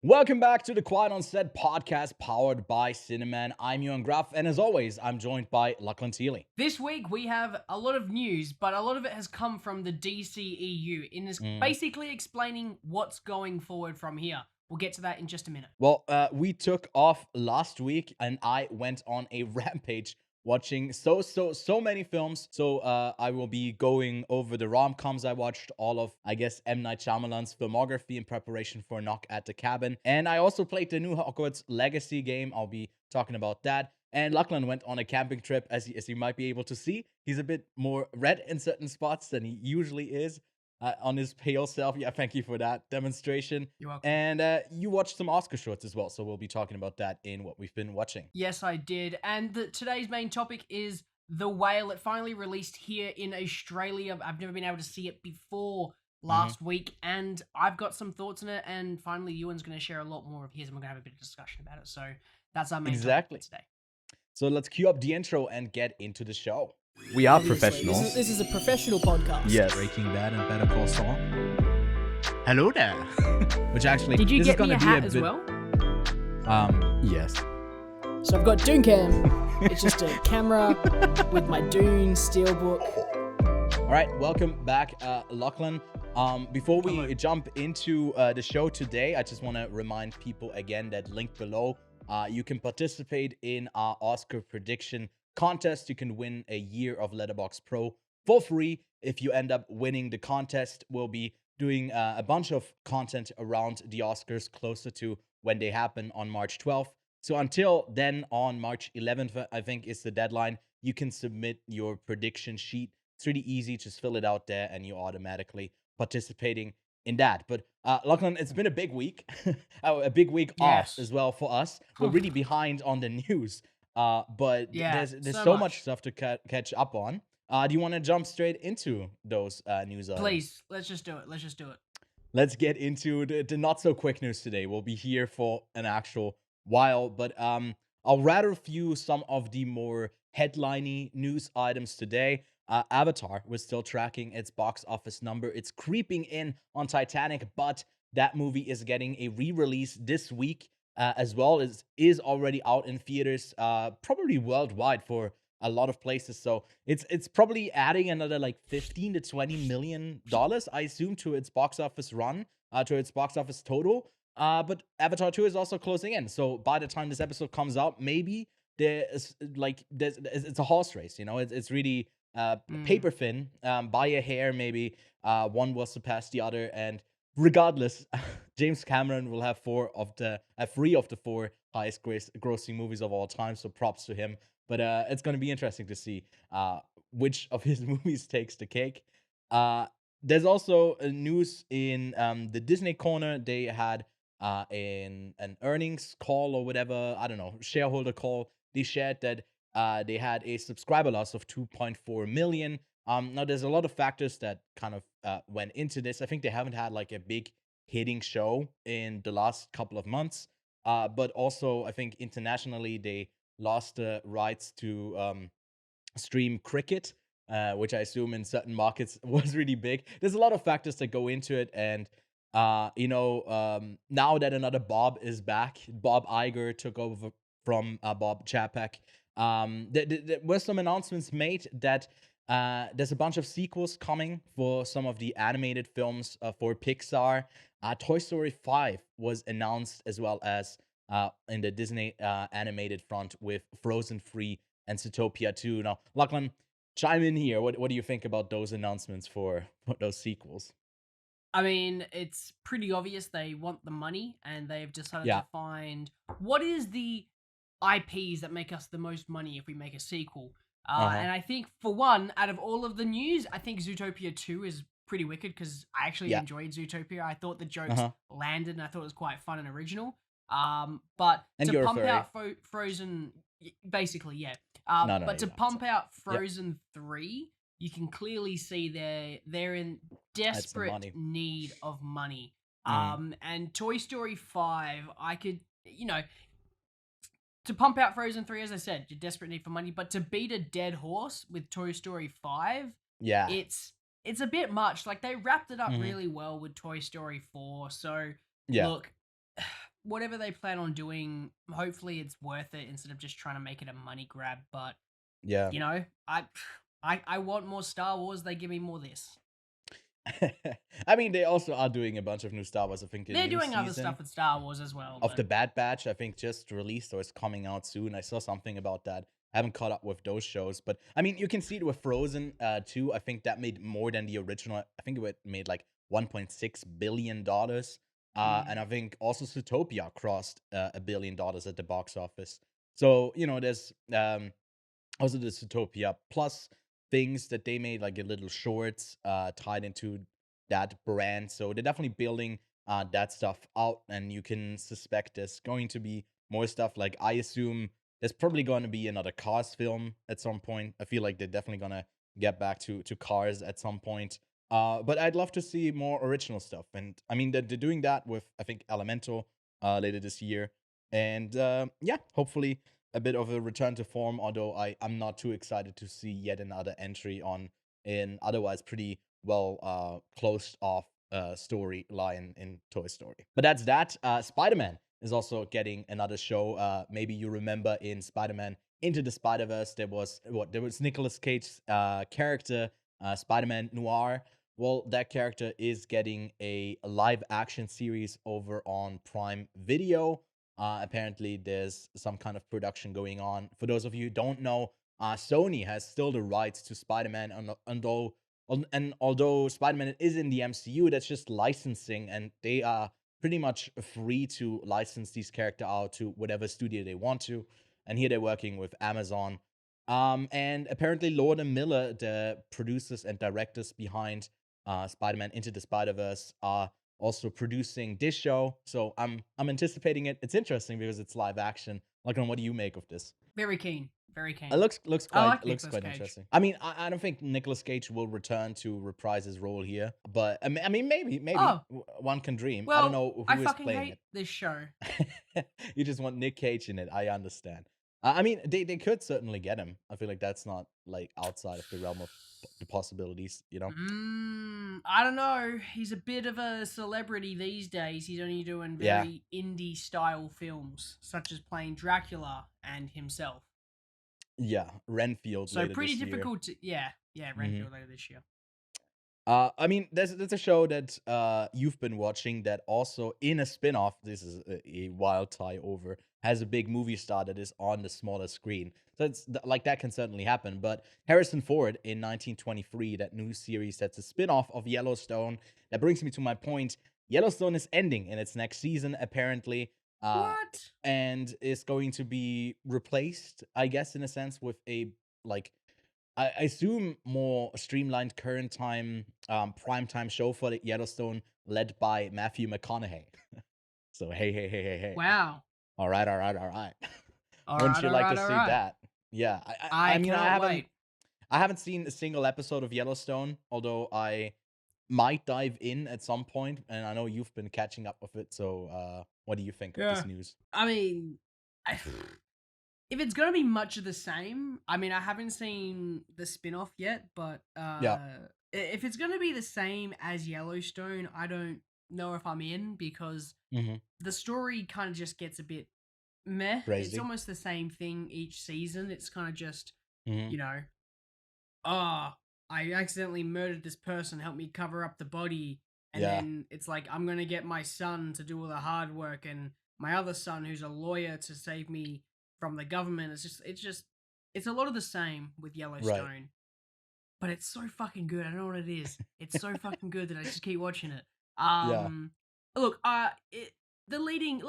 Welcome back to the Quiet on Set podcast powered by Cineman. I'm Ewan Gruff, and as always, I'm joined by Lachlan Seeley. This week we have a lot of news, but a lot of it has come from the DCEU in this basically explaining what's going forward from here. We'll get to that in just a minute. Well, we took off last week, and I went on a rampage watching so many films. So I will be going over the rom-coms I watched, all of, I guess, M. Night Shyamalan's filmography in preparation for Knock at the Cabin. And I also played the new Hogwarts Legacy game. I'll be talking about that. And Lachlan went on a camping trip, as you might be able to see. He's a bit more red in certain spots than he usually is on his pale self. Yeah, thank you for that demonstration. You're welcome. And you watched some Oscar shorts as well, so we'll be talking about that in what we've been watching. Yes, I did. And today's main topic is The Whale. It finally released here in Australia. I've never been able to see it before last week, and I've got some thoughts on it. And finally, Ewan's going to share a lot more of his, and we're going to have a bit of discussion about it. So that's our main topic for today. So let's cue up the intro and get into the show. We are professionals. This is a professional podcast. Yes. Breaking Bad and Better Call Saul. Hello there. Which actually, Did you this get is me gonna a be hat as bit, well? Yes. So I've got Dooncam. It's just a camera with my Dune steelbook. All right, welcome back, Lachlan. Before we jump into the show today, I just want to remind people again that link below, you can participate in our Oscar prediction contest. You can win a year of Letterboxd Pro for free. If you end up winning the contest, we'll be doing a bunch of content around the Oscars closer to when they happen on March 12th. So until then, on March 11th, I think is the deadline, you can submit your prediction sheet. It's really easy. Just fill it out there and you're automatically participating in that. But Lachlan, it's been a big week, a big week off as well for us. We're really behind on the news, but there's so much stuff to catch up on. Do you want to jump straight into those news items? Please, let's just do it. Let's get into the not so quick news today. We'll be here for an actual while, but I'll rather review some of the more headliney news items today. Avatar, we're still tracking its box office number. It's creeping in on Titanic, but that movie is getting a re-release this week, as well as is already out in theaters, probably worldwide for a lot of places. So it's probably adding another like $15 to $20 million, I assume, to its box office run, to its box office total. But Avatar 2 is also closing in. So by the time this episode comes out, maybe it's a horse race, you know? It's really paper thin, by a hair, maybe. One will surpass the other, and regardless, James Cameron will have three of the four highest grossing movies of all time. So props to him. But it's going to be interesting to see which of his movies takes the cake. There's also news in the Disney corner. They had an earnings call or whatever, I don't know, shareholder call. They shared that they had a subscriber loss of 2.4 million. Now, there's a lot of factors that kind of went into this. I think they haven't had like a big hitting show in the last couple of months. But also, I think internationally, they lost the rights to stream cricket, which I assume in certain markets was really big. There's a lot of factors that go into it. And, now that another Bob is back, Bob Iger took over from Bob Chapek. There were some announcements made that there's a bunch of sequels coming for some of the animated films for Pixar. Toy Story 5 was announced, as well as in the Disney animated front with Frozen 3 and Zootopia 2. Now, Lachlan, chime in here. What do you think about those announcements for those sequels? I mean, it's pretty obvious they want the money, and they've decided to find what is the IPs that make us the most money if we make a sequel. And I think, for one, out of all of the news, I think Zootopia 2 is pretty wicked, because I actually enjoyed Zootopia. I thought the jokes landed, and I thought it was quite fun and original. But to pump out Frozen, basically, yeah. But to pump out Frozen 3, you can clearly see they're in desperate need of money. And Toy Story 5, I could, to pump out Frozen 3, as I said, you're desperate need for money. But to beat a dead horse with Toy Story 5, it's a bit much. Like, they wrapped it up really well with Toy Story 4. So, look, whatever they plan on doing, hopefully it's worth it instead of just trying to make it a money grab. But Yeah. you know, I want more Star Wars. They give me more this. I mean, they also are doing a bunch of new Star Wars. I think they're doing other stuff with Star Wars as well. Of the Bad Batch, I think just released or is coming out soon. I saw something about that. I haven't caught up with those shows, but I mean, you can see it with Frozen too. I think that made more than the original. I think it made like $1.6 billion. And I think also Zootopia crossed $1 billion at the box office. So, there's also the Zootopia plus things that they made, like a little shorts tied into that brand. So they're definitely building that stuff out, and you can suspect there's going to be more stuff. Like, I assume there's probably going to be another Cars film at some point. I feel like they're definitely going to get back to Cars at some point. But I'd love to see more original stuff. And I mean, they're doing that with, I think, Elemental later this year. And yeah, hopefully a bit of a return to form, although I'm not too excited to see yet another entry on an otherwise pretty well closed off storyline in Toy Story. But that's that. Spider-Man is also getting another show. Maybe you remember in Spider-Man Into the Spider-Verse, there was Nicolas Cage's character, Spider-Man Noir. Well, that character is getting a live action series over on Prime Video. Apparently, there's some kind of production going on. For those of you who don't know, Sony has still the rights to Spider-Man, and although Spider-Man is in the MCU, that's just licensing, and they are pretty much free to license these characters out to whatever studio they want to. And here they're working with Amazon. And apparently, Lord and Miller, the producers and directors behind Spider-Man Into the Spider-Verse, are also producing this show. So I'm anticipating it. It's interesting because it's live action. Lachlan, what do you make of this? Very keen. Very keen. It looks quite Cage. interesting. I mean, I don't think Nicolas Cage will return to reprise his role here, but I mean, maybe one can dream. Well, I don't know who is playing hate this show. You just want Nick Cage in it. I understand. I mean, they could certainly get him. I feel like that's not like outside of the realm of the possibilities, I don't know. He's a bit of a celebrity these days. He's only doing very indie style films, such as playing Dracula and himself. Yeah, Renfield. So pretty difficult to Renfield later this year. I mean, there's a show that you've been watching that also in a spin-off, this is a wild tie over, has a big movie star that is on the smaller screen. So it's like that can certainly happen. But Harrison Ford in 1923, that new series that's a spin-off of Yellowstone. That brings me to my point. Yellowstone is ending in its next season, apparently. What? And is going to be replaced, I guess, in a sense, with a I assume more streamlined current time primetime show for the Yellowstone, led by Matthew McConaughey. So hey. Wow. All right. Wouldn't you like to see that? Yeah. I mean, I haven't seen a single episode of Yellowstone, although I might dive in at some point, and I know you've been catching up with it. So what do you think of this news? I mean, if it's going to be much of the same, I mean, I haven't seen the spin-off yet, but if it's going to be the same as Yellowstone, I don't know if I'm in, because the story kind of just gets a bit meh. Crazy. It's almost the same thing each season. It's kind of just, I accidentally murdered this person, help me cover up the body. And then it's like, I'm going to get my son to do all the hard work, and my other son, who's a lawyer, to save me from the government. It's a lot of the same with Yellowstone. Right. But it's so fucking good. I don't know what it is. It's so fucking good that I just keep watching it. Look, the leading,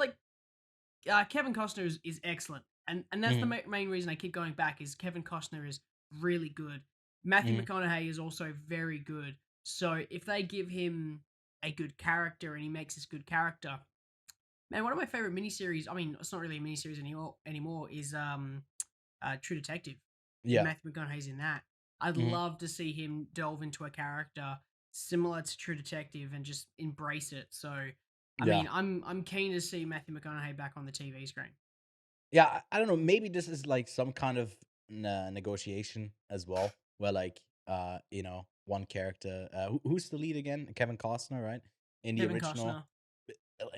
Kevin Costner is excellent. And that's the main reason I keep going back, is Kevin Costner is really good. Matthew McConaughey is also very good. So if they give him a good character and he makes this good character, man, one of my favorite miniseries, I mean, it's not really a miniseries anymore, is True Detective. Yeah. Matthew McConaughey's in that. I'd love to see him delve into a character similar to True Detective and just embrace it. So, I mean, I'm keen to see Matthew McConaughey back on the TV screen. Yeah, I don't know. Maybe this is like some kind of negotiation as well, where one character, who's the lead again? Kevin Costner, right? In the original.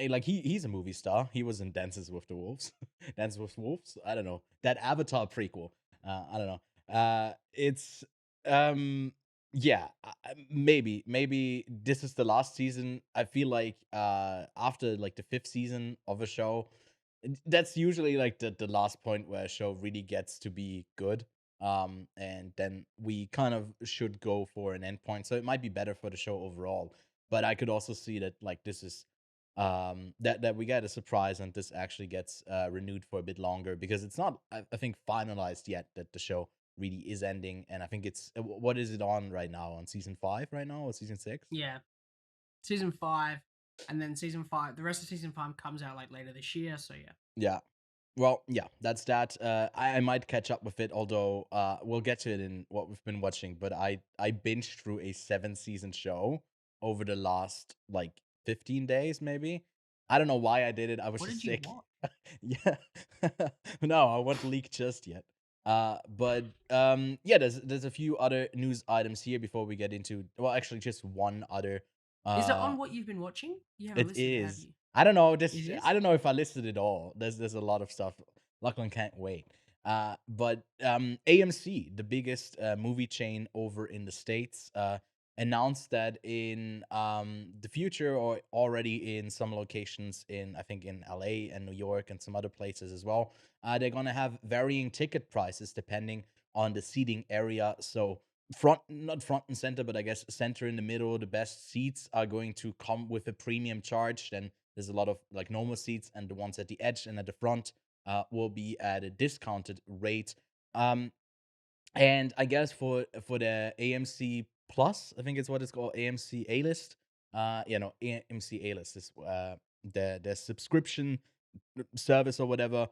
like he's a movie star. He was in Dances with the Wolves. Dances with Wolves. I don't know that Avatar prequel. I don't know. It's yeah. Maybe this is the last season. I feel like after like the fifth season of a show, that's usually like the last point where a show really gets to be good. And then we kind of should go for an endpoint. So it might be better for the show overall. But I could also see that like this is that we get a surprise and this actually gets renewed for a bit longer because it's not I think finalized yet that the show really is ending. And I think it's what is it on right now, on season 5 right now or season 6? Yeah, season 5, and then season 5, the rest of season 5 comes out like later this year, so Yeah. Well, yeah, that's that. I might catch up with it, although we'll get to it in what we've been watching. But I binged through a 7-season show over the last like 15 days, maybe. I don't know why I did it. I was What just did you sick. watch? Yeah. No, I won't leak just yet. But yeah, there's a few other news items here before we get into, well, actually just one other. Is it Uh, on what you've been watching? You haven't it listed it, have is. you? I don't know. This It is? I don't know if I listed it all. There's a lot of stuff. Lachlan can't wait. But AMC, the biggest movie chain over in the States, announced that in the future, or already in some locations in, I think, in LA and New York and some other places as well, they're gonna have varying ticket prices depending on the seating area. So not front and center, but I guess center in the middle, the best seats are going to come with a premium charge. Then there's a lot of like normal seats, and the ones at the edge and at the front will be at a discounted rate. Um, and I guess for the AMC Plus, I think it's what it's called, AMC A List. AMC A List is the subscription service or whatever.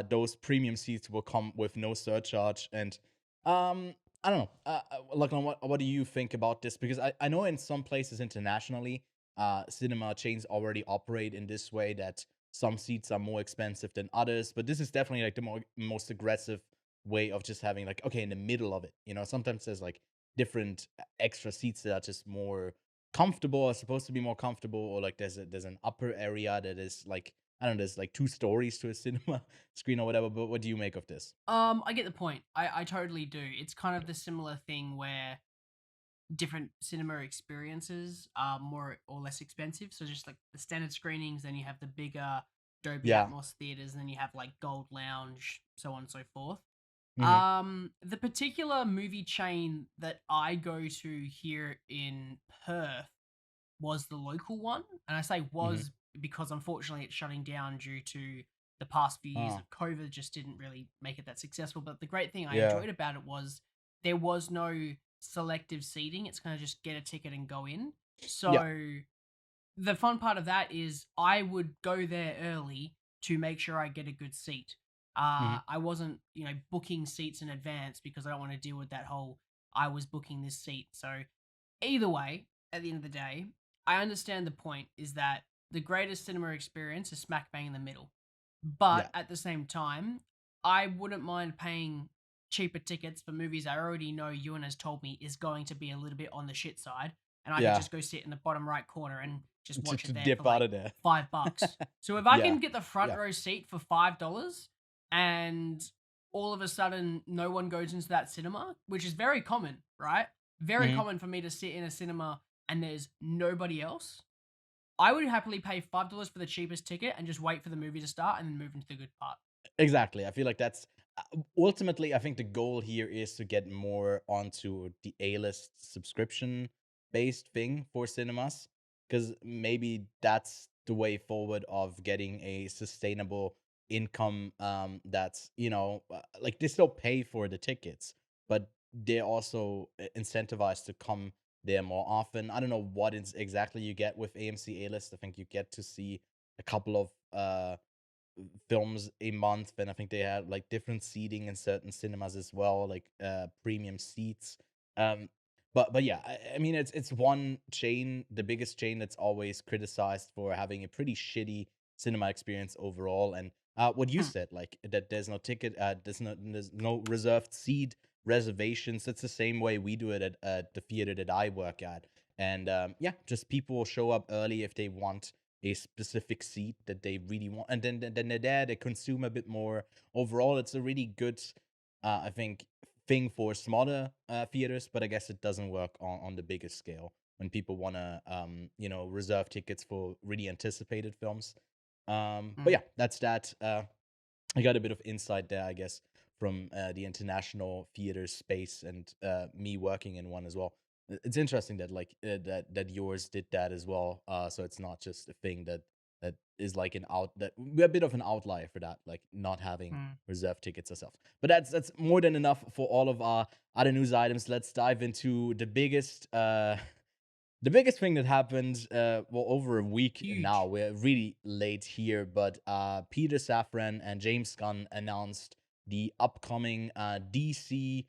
Those premium seats will come with no surcharge. And I don't know. Lachlan, what do you think about this? Because I know in some places internationally, cinema chains already operate in this way, that some seats are more expensive than others. But this is definitely like the most aggressive way of just having like, okay, in the middle of it. Sometimes there's like different extra seats that are just more comfortable, or supposed to be more comfortable, or like there's an upper area that is like, I don't know, there's like 2 stories to a cinema screen or whatever. But what do you make of this? I get the point. I totally do. It's kind of the similar thing where different cinema experiences are more or less expensive. So just like the standard screenings, then you have the bigger Dolby Yeah. Atmos theaters, and then you have like Gold Lounge, so on and so forth. The particular movie chain that I go to here in Perth was the local one, and I say was because unfortunately it's shutting down due to the past few years of COVID. Just didn't really make it that successful. But the great thing I enjoyed about it was there was no selective seating. It's kind of just get a ticket and go in. So the fun part of that is I would go there early to make sure I get a good seat. I wasn't, booking seats in advance because I don't want to deal with that whole I was booking this seat. So either way, at the end of the day, I understand the point is that the greatest cinema experience is smack bang in the middle. But at the same time, I wouldn't mind paying cheaper tickets for movies I already know Ewan has told me is going to be a little bit on the shit side, and I could just go sit in the bottom right corner and just watch to it there dip for out like of there. $5. So if I can Yeah. get the front row seat for $5, and all of a sudden no one goes into that cinema, which is very common, right? Very common for me to sit in a cinema and there's nobody else. I would happily pay $5 for the cheapest ticket and just wait for the movie to start and then move into the good part. Exactly. I feel like that's ultimately, I think the goal here is to get more onto the A-list subscription based thing for cinemas, because maybe that's the way forward of getting a sustainable income. That's like they still pay for the tickets, but they're also incentivized to come there more often. I don't know what exactly you get with AMC A-list. I think you get to see a couple of films a month, and I think they had like different seating in certain cinemas as well, like premium seats. Um, but yeah, I mean it's one chain, the biggest chain, that's always criticized for having a pretty shitty cinema experience overall. And what you said, like that there's no ticket, there's no reserved seat reservations. That's the same way we do it at the theater that I work at. And yeah, just people will show up early if they want a specific seat that they really want, and then they're there, they consume a bit more. Overall, it's a really good, I think, thing for smaller theaters, but I guess it doesn't work on the biggest scale when people want to, reserve tickets for really anticipated films. But yeah, that's that. I got a bit of insight there, I guess, from the international theater space and me working in one as well. It's interesting that that yours did that as well. So it's not just a thing that is like we're a bit of an outlier for that, like not having reserved tickets ourselves. But that's more than enough for all of our other news items. Let's dive into the biggest thing that happened, over a week now. We're really late here, but Peter Safran and James Gunn announced the upcoming DCEU.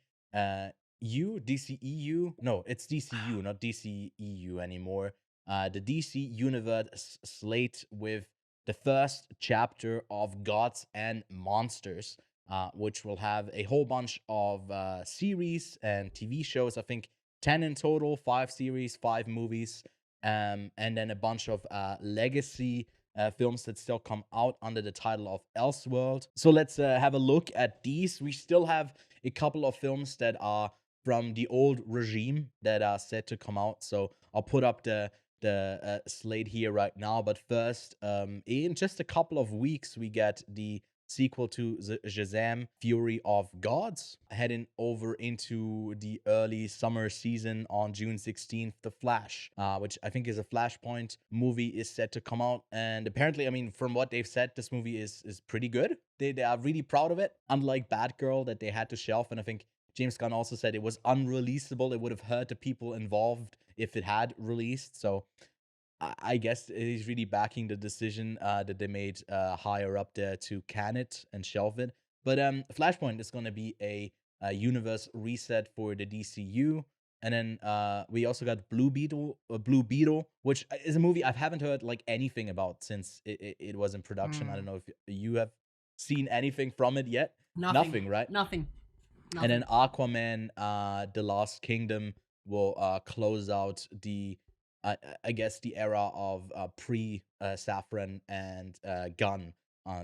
No, it's DCU, not DCEU anymore. The DC Universe slate with the first chapter of Gods and Monsters, which will have a whole bunch of series and TV shows. I think 10 in total, 5 series, 5 movies, and then a bunch of legacy films that still come out under the title of Elseworld. So let's have a look at these. We still have a couple of films that are from the old regime that are set to come out. So I'll put up the slate here right now. But first, in just a couple of weeks, we get the sequel to Shazam, Fury of Gods, heading over into the early summer season on June 16th. The Flash, which I think is a Flashpoint movie, is set to come out. And apparently, I mean, from what they've said, this movie is pretty good. They are really proud of it, unlike Batgirl that they had to shelf. And I think James Gunn also said it was unreleasable. It would have hurt the people involved if it had released. So I guess he's really backing the decision that they made higher up there to can it and shelve it. But Flashpoint is going to be a universe reset for the DCU. And then we also got Blue Beetle, which is a movie I haven't heard like anything about since it was in production. I don't know if you have seen anything from it yet. Nothing, right? Nothing. And then Aquaman, The Lost Kingdom will close out the, I guess, the era of pre-Safran and Gunn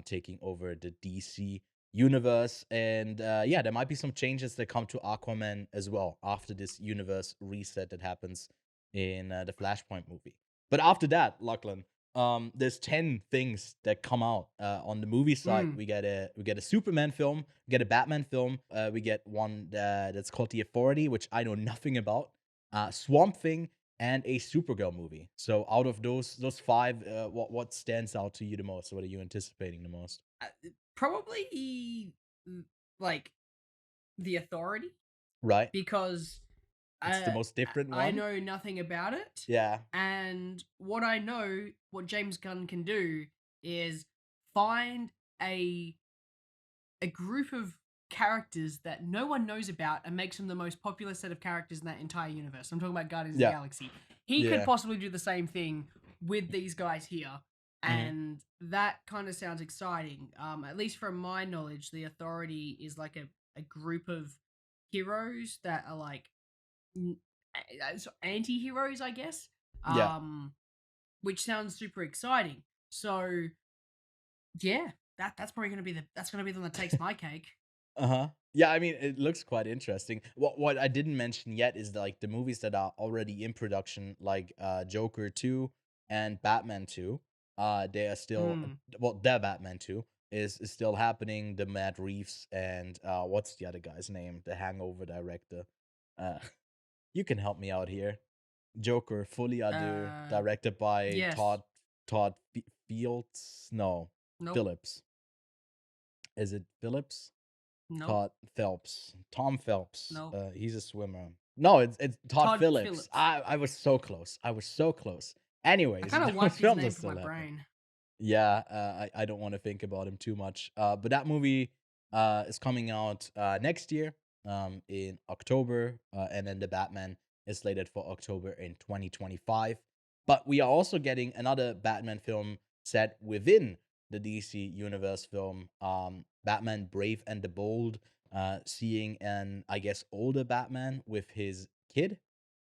taking over the DC universe. And yeah, there might be some changes that come to Aquaman as well after this universe reset that happens in the Flashpoint movie. But after that, Lachlan, there's 10 things that come out on the movie side. We get a Superman film, we get a Batman film, we get one that's called The Authority, which I know nothing about, Swamp Thing, and a Supergirl movie. So out of those 5, what stands out to you the most? What are you anticipating the most? Probably like The Authority, right? Because it's the most different one. I know nothing about it. Yeah. And what James Gunn can do is find a group of characters that no one knows about and makes them the most popular set of characters in that entire universe. I'm talking about Guardians of the Galaxy. He could possibly do the same thing with these guys here. And that kind of sounds exciting. At least from my knowledge, The Authority is like a group of heroes that are like anti-heroes, I guess. Which sounds super exciting. So yeah, that's probably gonna be the one that takes my cake. Yeah, I mean, it looks quite interesting. What I didn't mention yet is like the movies that are already in production, like Joker 2 and Batman 2. They are still their Batman 2 is still happening. The Matt Reeves and what's the other guy's name? The Hangover director. You can help me out here. Joker Fully Ado, directed by Todd Fields. No, Phillips. Is it Phillips? No. Todd Phelps. Tom Phelps. No. He's a swimmer. No, it's Todd Phillips. I was so close. Anyways, I kind of wiped his name from my brain. Yeah, I don't want to think about him too much. But that movie is coming out next year in October. And then the Batman is slated for October in 2025. But we are also getting another Batman film set within the DC Universe film, Batman Brave and the Bold, seeing an, I guess, older Batman with his kid.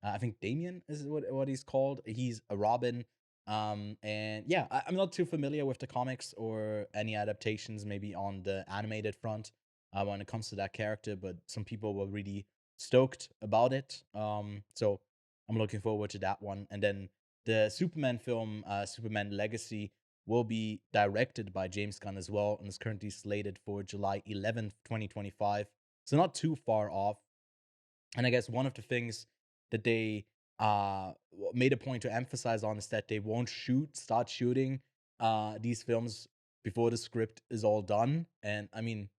I think Damian is what he's called. He's a Robin And yeah, I'm not too familiar with the comics or any adaptations, maybe on the animated front, when it comes to that character. But some people were really stoked about it. So I'm looking forward to that one. And then the Superman film, Superman Legacy, will be directed by James Gunn as well, and is currently slated for July 11th, 2025. So not too far off. And I guess one of the things that they made a point to emphasize on is that they won't start shooting these films before the script is all done. And I mean,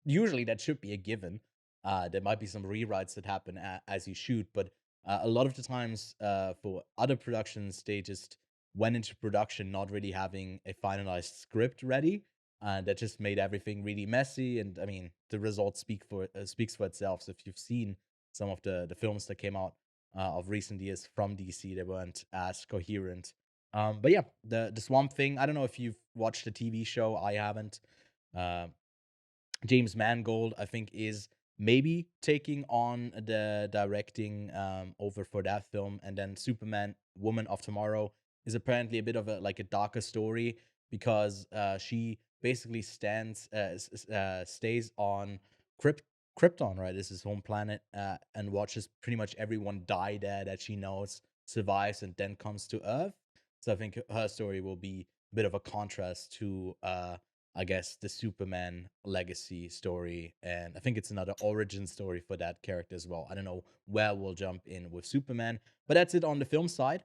usually that should be a given. There might be some rewrites that happen as you shoot, but a lot of the times for other productions, they just went into production not really having a finalized script ready. That just made everything really messy, and I mean, the result speaks for itself. So if you've seen some of the films that came out of recent years from DC, they weren't as coherent. But yeah, the Swamp Thing. I don't know if you've watched the TV show. I haven't. Uh, James Mangold, I think, is maybe taking on the directing over for that film, and then Superman, Woman of Tomorrow, is apparently a bit of a darker story because she basically stays on Krypton, right? This is his home planet, and watches pretty much everyone die there that she knows, survives, and then comes to Earth. So I think her story will be a bit of a contrast to I guess, the Superman legacy story. And I think it's another origin story for that character as well. I don't know where we'll jump in with Superman, but that's it on the film side.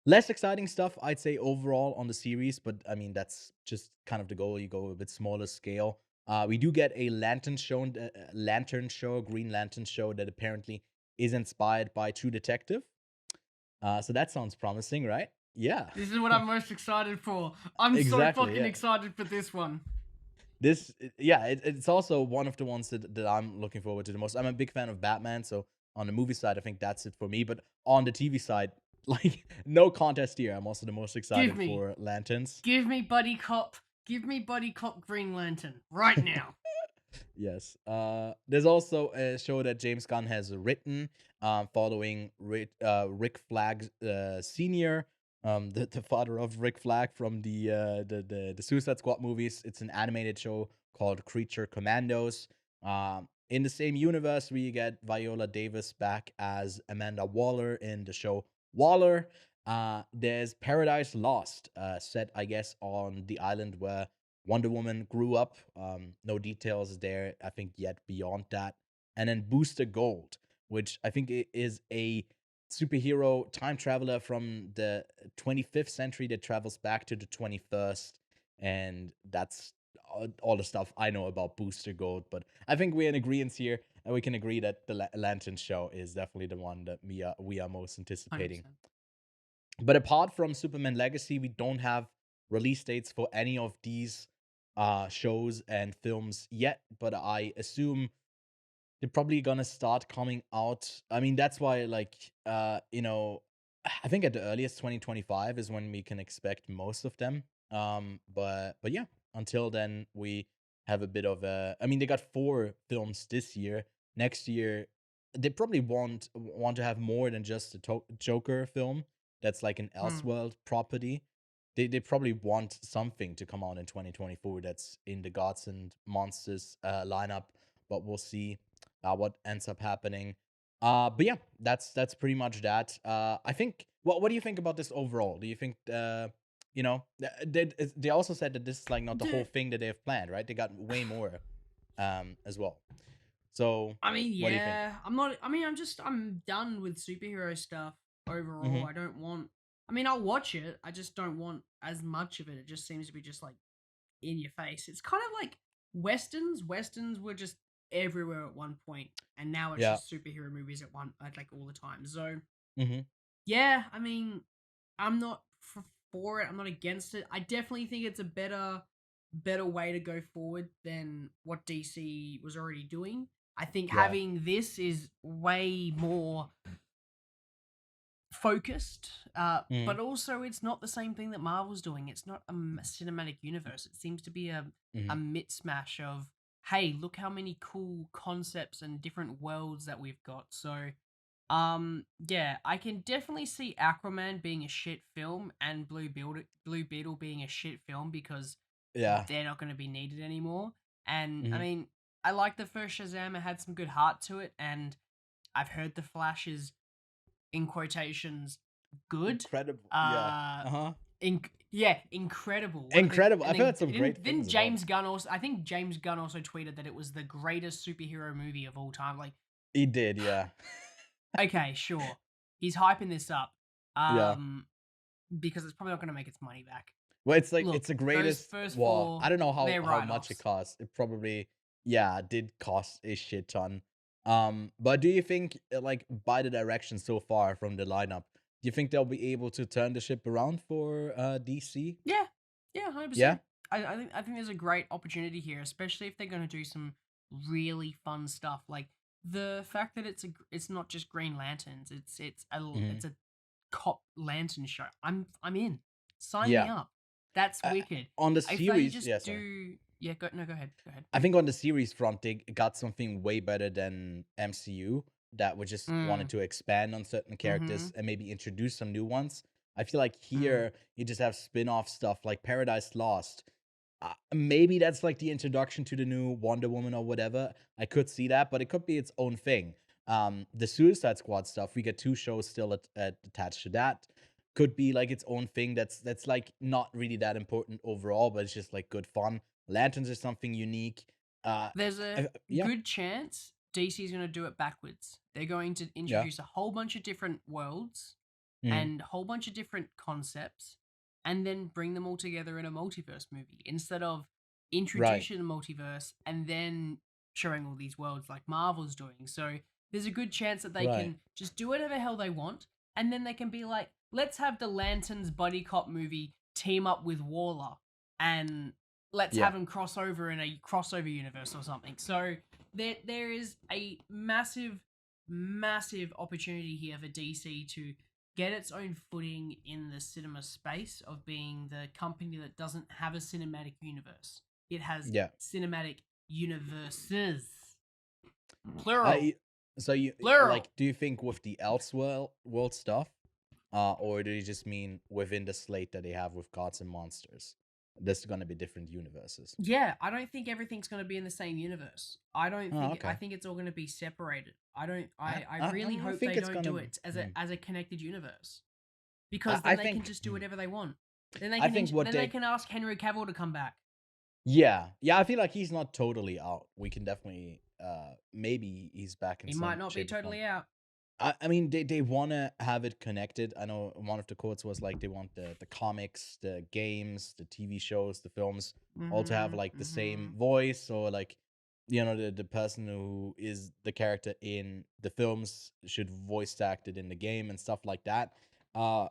Less exciting stuff, I'd say, overall on the series, but I mean, that's just kind of the goal. You go a bit smaller scale. We do get a Green Lantern show that apparently is inspired by True Detective. So that sounds promising, right? Yeah. This is what I'm most excited for. I'm Exactly, so fucking excited for this one. It's also one of the ones that I'm looking forward to the most. I'm a big fan of Batman, so on the movie side, I think that's it for me. But on the TV side, like, no contest here. I'm also the most excited for Lanterns. Give me Buddy Cop Green Lantern right now. Yes. There's also a show that James Gunn has written, following Rick Flag Senior, the father of Rick Flag from the Suicide Squad movies. It's an animated show called Creature Commandos. In the same universe, we get Viola Davis back as Amanda Waller in the show Waller. There's Paradise Lost, set, I guess, on the island where Wonder Woman grew up. No details there, I think, yet beyond that. And then Booster Gold, which I think is a superhero time traveler from the 25th century that travels back to the 21st. And that's all the stuff I know about Booster Gold. But I think we're in agreement here, and we can agree that the Lantern show is definitely the one that we are most anticipating. 100%. But apart from Superman Legacy, we don't have release dates for any of these shows and films yet, but I assume they're probably gonna start coming out. I mean, that's why, like, I think at the earliest 2025 is when we can expect most of them. But yeah, until then, we have a bit of a. I mean, they got 4 films this year. Next year, they probably want to have more than just a Joker film. That's like an Elseworld property. They probably want something to come out in 2024 that's in the Gods and Monsters lineup, but we'll see what ends up happening. But yeah, that's pretty much that. I think. What do you think about this overall? Do you think they also said that this is like not the whole thing that they have planned, right? They got way more as well. So I mean, yeah, I'm done with superhero stuff overall. Mm-hmm. I don't want. I mean, I'll watch it. I just don't want as much of it. It just seems to be just like in your face. It's kind of like westerns. Westerns were just everywhere at one point, and now it's just superhero movies at like all the time. So, yeah, I mean, I'm not for it. I'm not against it. I definitely think it's a better way to go forward than what DC was already doing. I think having this is way more focused, but also it's not the same thing that Marvel's doing. It's not a cinematic universe. It seems to be a mismatch of, hey, look how many cool concepts and different worlds that we've got. So Yeah, I can definitely see Aquaman being a shit film and Blue Beetle being a shit film because Yeah. they're not going to be needed anymore. And I Mhm. mean, I like the first Shazam; it had some good heart to it, and I've heard the Flash is, in quotations, good. Incredible. Yeah. Uh-huh. Incredible. Incredible. And I've heard some great didn't things about James it. Gunn also? I think James Gunn also tweeted that it was the greatest superhero movie of all time. Like, He did, yeah. okay, sure, he's hyping this up, Yeah. because it's probably not going to make its money back. Well, it's like Look, it's the those greatest. first Well, four, I don't know they're how much it write-offs. costs. It probably, yeah, did cost a shit ton. But do you think like by the direction so far from the lineup, do you think they'll be able to turn the ship around for DC? Yeah, 100%. Yeah. I think there's a great opportunity here, especially if they're going to do some really fun stuff. Like the fact that it's not just Green Lanterns. It's Mhm. a cop lantern show. I'm in. Sign me Yeah. up. That's wicked. On the If they series, just yeah, sorry. do, yeah, go ahead. I think on the series front, they got something way better than MCU that would just wanted Mm, to expand on certain mm-hmm. characters and maybe introduce some new ones. I feel like Mm. here you just have spin-off stuff like Paradise Lost. Maybe that's like the introduction to the new Wonder Woman or whatever. I could see that, but it could be its own thing. The Suicide Squad stuff, we get 2 shows still attached to that. Could be like its own thing that's like not really that important overall, but it's just like good fun. Lanterns are something unique. There's a Yeah, good chance DC is going to do it backwards. They're going to yeah. introduce a whole bunch of different worlds Mhm. and a whole bunch of different concepts, and then bring them all together in a multiverse movie instead of Right. introducing the multiverse and then showing all these worlds like Marvel's doing. So there's a good chance that they Right. can just do whatever the hell they want, and then they can be like, let's have the Lanterns buddy cop movie team up with Waller, and let's Yeah. have them cross over in a crossover universe or something. So there is a massive opportunity here for DC to get its own footing in the cinema space of being the company that doesn't have a cinematic universe. It has Yeah. cinematic universes. Plural. So you Plural. like, do you think with the Elseworld world stuff, or do you just mean within the slate that they have with Gods and Monsters? There's gonna be different universes. Yeah, I don't think everything's going to be in the same universe. I don't Oh, think. okay. I think it's all going to be separated. I I really hope think they it's don't do gonna. it Mm. as a connected universe, because I then they can think. just do Mm. whatever they want. Then they I can think what then they. they can ask Henry Cavill to come back. Yeah, I feel like he's not totally out. We can definitely. Maybe he's back in He some might not be shape or form. totally out. I mean, they want to have it connected. I know one of the quotes was like they want the comics, the games, the TV shows, the films all to have like the same voice, or like the person who is the character in the films should voice act it in the game and stuff like that.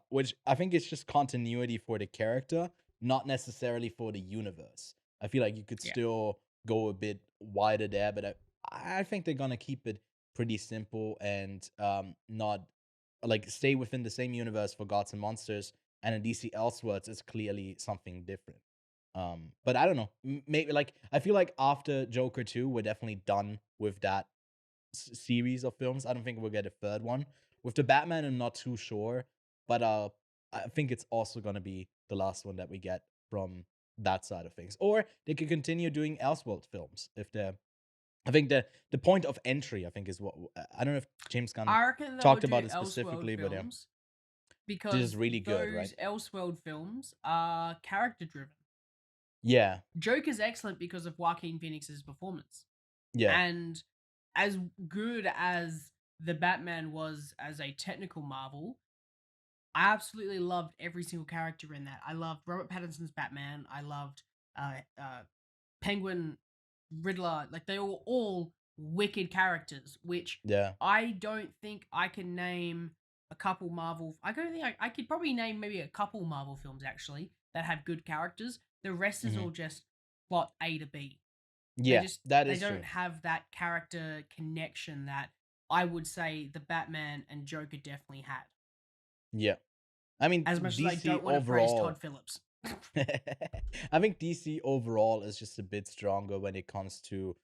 Which I think is just continuity for the character, not necessarily for the universe. I feel like you could Yeah. still go a bit wider there, but I think they're gonna keep it pretty simple and not like stay within the same universe for Gods and Monsters, and in DC Elseworlds it's clearly something different. But I don't know. Maybe like I feel like after Joker 2, we're definitely done with that series of films. I don't think we'll get a third one. With the Batman, I'm not too sure, but I think it's also gonna be the last one that we get from that side of things. Or they could continue doing Elseworld films if they're. I think the point of entry, I think, is what I don't know if James Gunn I reckon they'll talked do about it Elseworld specifically, but yeah, films this because is really good, right? those Elseworld films are character driven. Yeah, Joker's excellent because of Joaquin Phoenix's performance. yeah, And as good as the Batman was as a technical marvel, I absolutely loved every single character in that. I loved Robert Pattinson's Batman. I loved Penguin, Riddler. Like they were all wicked characters, which yeah. I don't think I can name a couple Marvel. I don't think I could probably name maybe a couple Marvel films actually that have good characters. The rest is Mhm. all just plot A to B. Yeah, that They is don't true. have that character connection that I would say the Batman and Joker definitely had. Yeah, I mean As much as I DC don't want to praise overall. Todd Phillips. I think DC overall is just a bit stronger when it comes to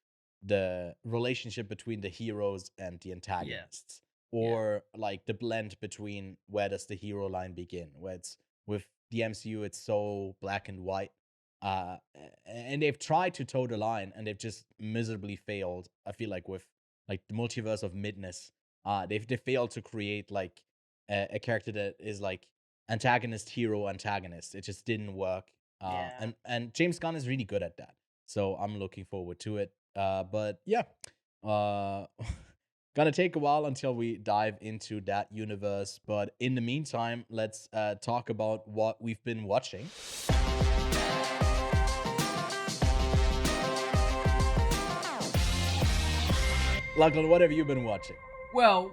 the relationship between the heroes and the antagonists. or like the blend between where does the hero line begin, where it's with the MCU, it's so black and white. And they've tried to toe the line and they've just miserably failed. I feel like with like the multiverse of midness, they failed to create like a character that is like antagonist, hero, antagonist. It just didn't work. And James Gunn is really good at that. So I'm looking forward to it. But yeah, gonna take a while until we dive into that universe. But in the meantime, let's talk about what we've been watching. Lachlan, what have you been watching? Well,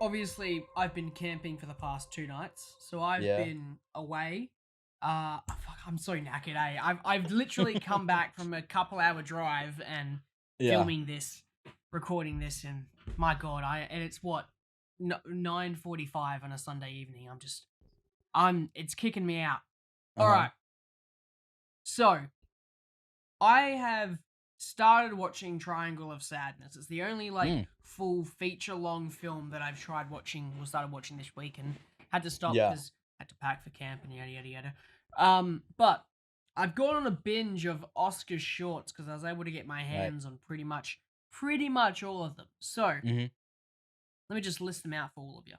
obviously, I've been camping for the past 2 nights, so I've been away. Fuck, I'm so knackered, eh? I've literally come back from a couple-hour drive and filming this, recording this, and my God, and it's what 9:45 on a Sunday evening. It's kicking me out. All right. So, I have started watching Triangle of Sadness. It's the only full feature-long film that I've started watching this week, and had to stop because I had to pack for camp and yada yada yada. But I've gone on a binge of Oscar shorts because I was able to get my hands on pretty much all of them. So let me just list them out for all of you.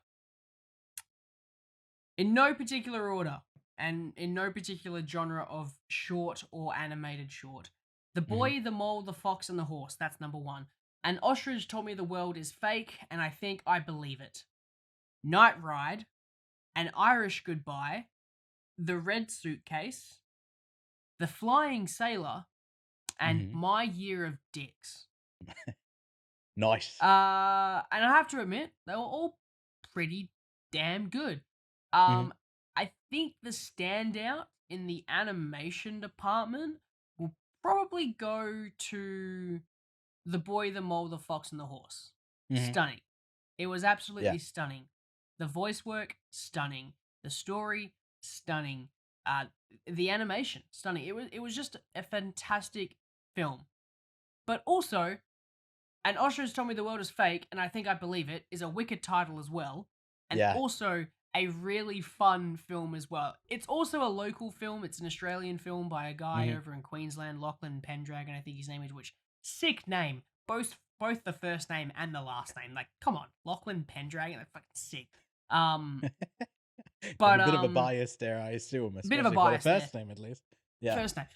In no particular order and in no particular genre of short or animated short. The Boy, the Mole, the Fox, and the Horse. That's number 1. An Ostrich Told Me the World is Fake, and I Think I Believe It. Night Ride. An Irish Goodbye. The Red Suitcase. The Flying Sailor. And My Year of Dicks. Nice. And I have to admit, they were all pretty damn good. I think the standout in the animation department will probably go to The Boy, the Mole, the Fox, and the Horse. Stunning. It was absolutely stunning. The voice work, stunning. The story, stunning. The animation, stunning. It was just a fantastic film. But also, An Ostrich Told Me the World is Fake, and I Think I Believe It is a wicked title as well. And also a really fun film as well. It's also a local film. It's an Australian film by a guy over in Queensland, Lachlan Pendragon, I think his name is, which sick name. Both the first name and the last name. Like, come on, Lachlan Pendragon, that's fucking sick. But a bit of a bias there, I assume. A bit of a bias for the first name, at least. Yeah. First name.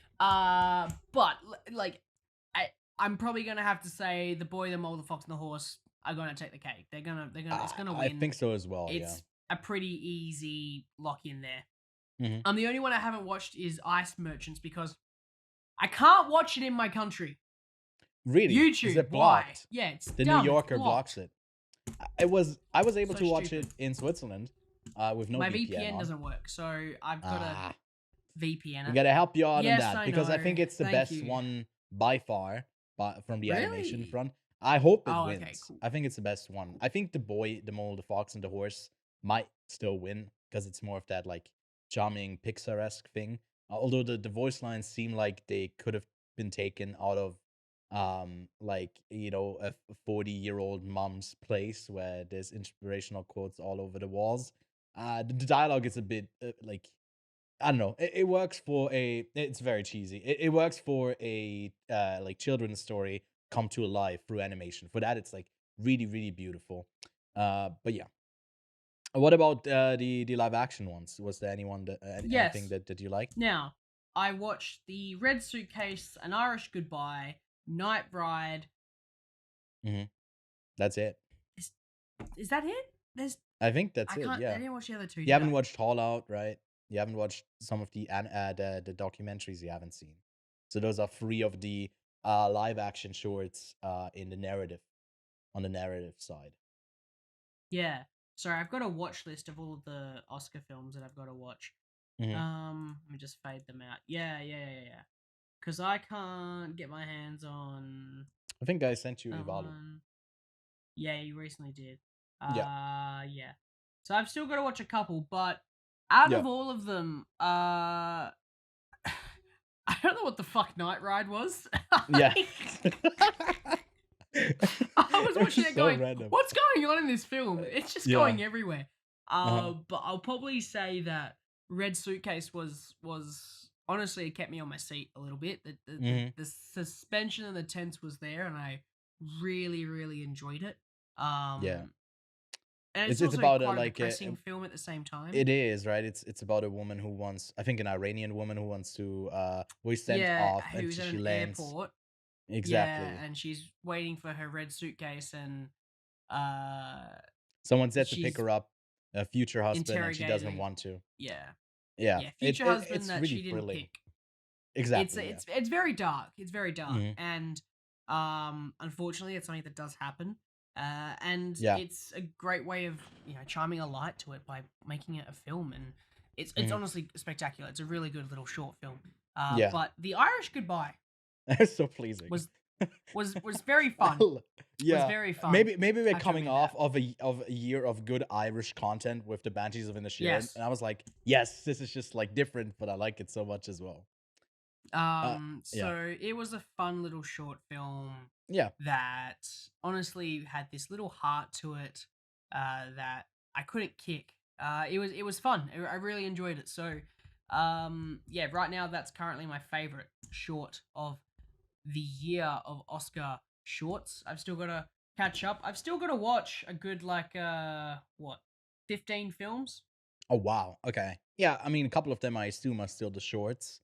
But like, I'm probably gonna have to say The Boy, the Mole, the Fox, and the Horse are gonna take the cake. It's gonna win. I think so as well. It's a pretty easy lock in there. The only one I haven't watched is Ice Merchants because I can't watch it in my country. Really? YouTube. Is it Why? blocked? Yeah, it's the dumb. New Yorker it's blocks it. I was able So to watch stupid. it in Switzerland with no my VPN. VPN on. doesn't work, so I've got a VPN. We gotta help you out Yes, on that I because I know. think it's the Thank best you. one by far, from the animation Really? front. I hope it Oh, wins. okay, cool. I think it's the best one. I think The Boy, the Mole, the Fox, and the Horse might still win because it's more of that like charming Pixar-esque thing. Although the voice lines seem like they could have been taken out of like, you know, a 40-year-old mom's place where there's inspirational quotes all over the walls. The dialogue is a bit like, I don't know. It works for it's very cheesy. It works for a like children's story come to life through animation. For that, it's like really, really beautiful. But yeah. What about the live action ones? Was there anyone anything that you liked? Now, I watched The Red Suitcase, An Irish Goodbye, Night Ride. That's it. Is that it? I think that's it. I Yeah. didn't watch the other two. You haven't watched Hall Out, right? You haven't watched some of the documentaries you haven't seen. So those are 3 of the live action shorts in the narrative, on the narrative side. Yeah. Sorry, I've got a watch list of all of the Oscar films that I've got to watch. Mhm. Let me just fade them out. Yeah. Because I can't get my hands on I think I sent you that Evalu. one. Yeah, you recently did. Yeah. Yeah. So I've still got to watch a couple, but out Yeah. of all of them, I don't know what the fuck Night Ride was. Yeah. I was watching it So going, random. what's going on in this film? It's just Yeah. going everywhere. Uh-huh. But I'll probably say that Red Suitcase was honestly, it kept me on my seat a little bit. The suspension and the tense was there, and I really, really enjoyed it. Yeah. And it's It's also about quite a like depressing film at the same time. it is, right? It's about a woman who wants, I think, an Iranian woman who wants to who is sent off, and who's at she an lands. airport. Exactly. Yeah, and she's waiting for her red suitcase, and Someone said to pick she's her up, a future husband, and she doesn't interrogating. want to. Yeah, Yeah. future husband It's that really she didn't thrilling. pick. Exactly. It's very dark. It's very dark, Mhm. and unfortunately, it's something that does happen. And Yeah. it's a great way of chiming a light to it by making it a film, and it's Mhm. honestly spectacular. It's a really good little short film. Yeah. But The Irish Goodbye It's so pleasing. was very fun. Yeah. Was very fun. Maybe we're have to coming admit off of a year of good Irish content with the Banshees of Inisherin, Yes. and I was like, yes, this is just like different, but I like it so much as well. Yeah. So it was a fun little short film Yeah. that honestly had this little heart to it that I couldn't kick. It was fun. I really enjoyed it. So yeah, right now that's currently my favorite short of the year of Oscar shorts. I've still got to catch up. I've still got to watch a good 15 films. Oh wow. Okay. Yeah. I mean, a couple of them I assume are still the shorts.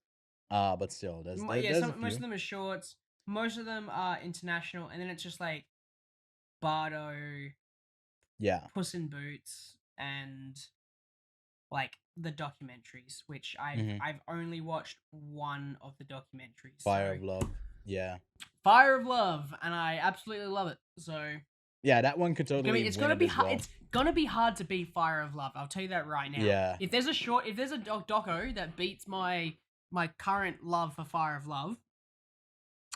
But still, there's a Most few. of them are shorts. Most of them are international, and then it's just like Bardo, Yeah. Puss in Boots, and like the documentaries, which Mhm. I've only watched one of the documentaries. Fire so- of Love. Yeah. Fire of Love, and I absolutely love it. So Yeah, that one could totally. it's win gonna it be as hard. well. It's gonna be hard to beat Fire of Love. I'll tell you that right now. Yeah. If there's a doco that beats my current love for Fire of Love,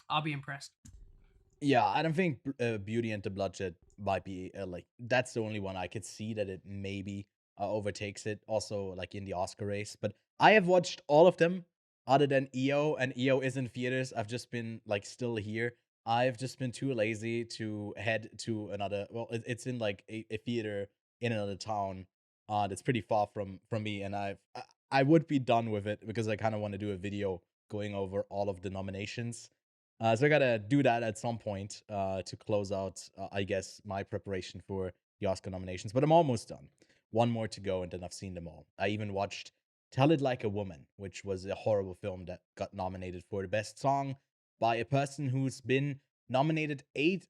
I'll be impressed. Yeah, I don't think Beauty and the Bloodshed might be like that's the only one I could see that it maybe overtakes it. Also, like in the Oscar race, but I have watched all of them other than EO, and EO is in theaters. I've just been like still here. I've just been too lazy to head to another. Well, it's in like a theater in another town. That's pretty far from me, and I would be done with it because I kind of want to do a video going over all of the nominations. So I gotta do that at some point to close out, I guess, my preparation for the Oscar nominations. But I'm almost done. One more to go, and then I've seen them all. I even watched "Tell It Like a Woman," which was a horrible film that got nominated for the best song by a person who's been nominated 8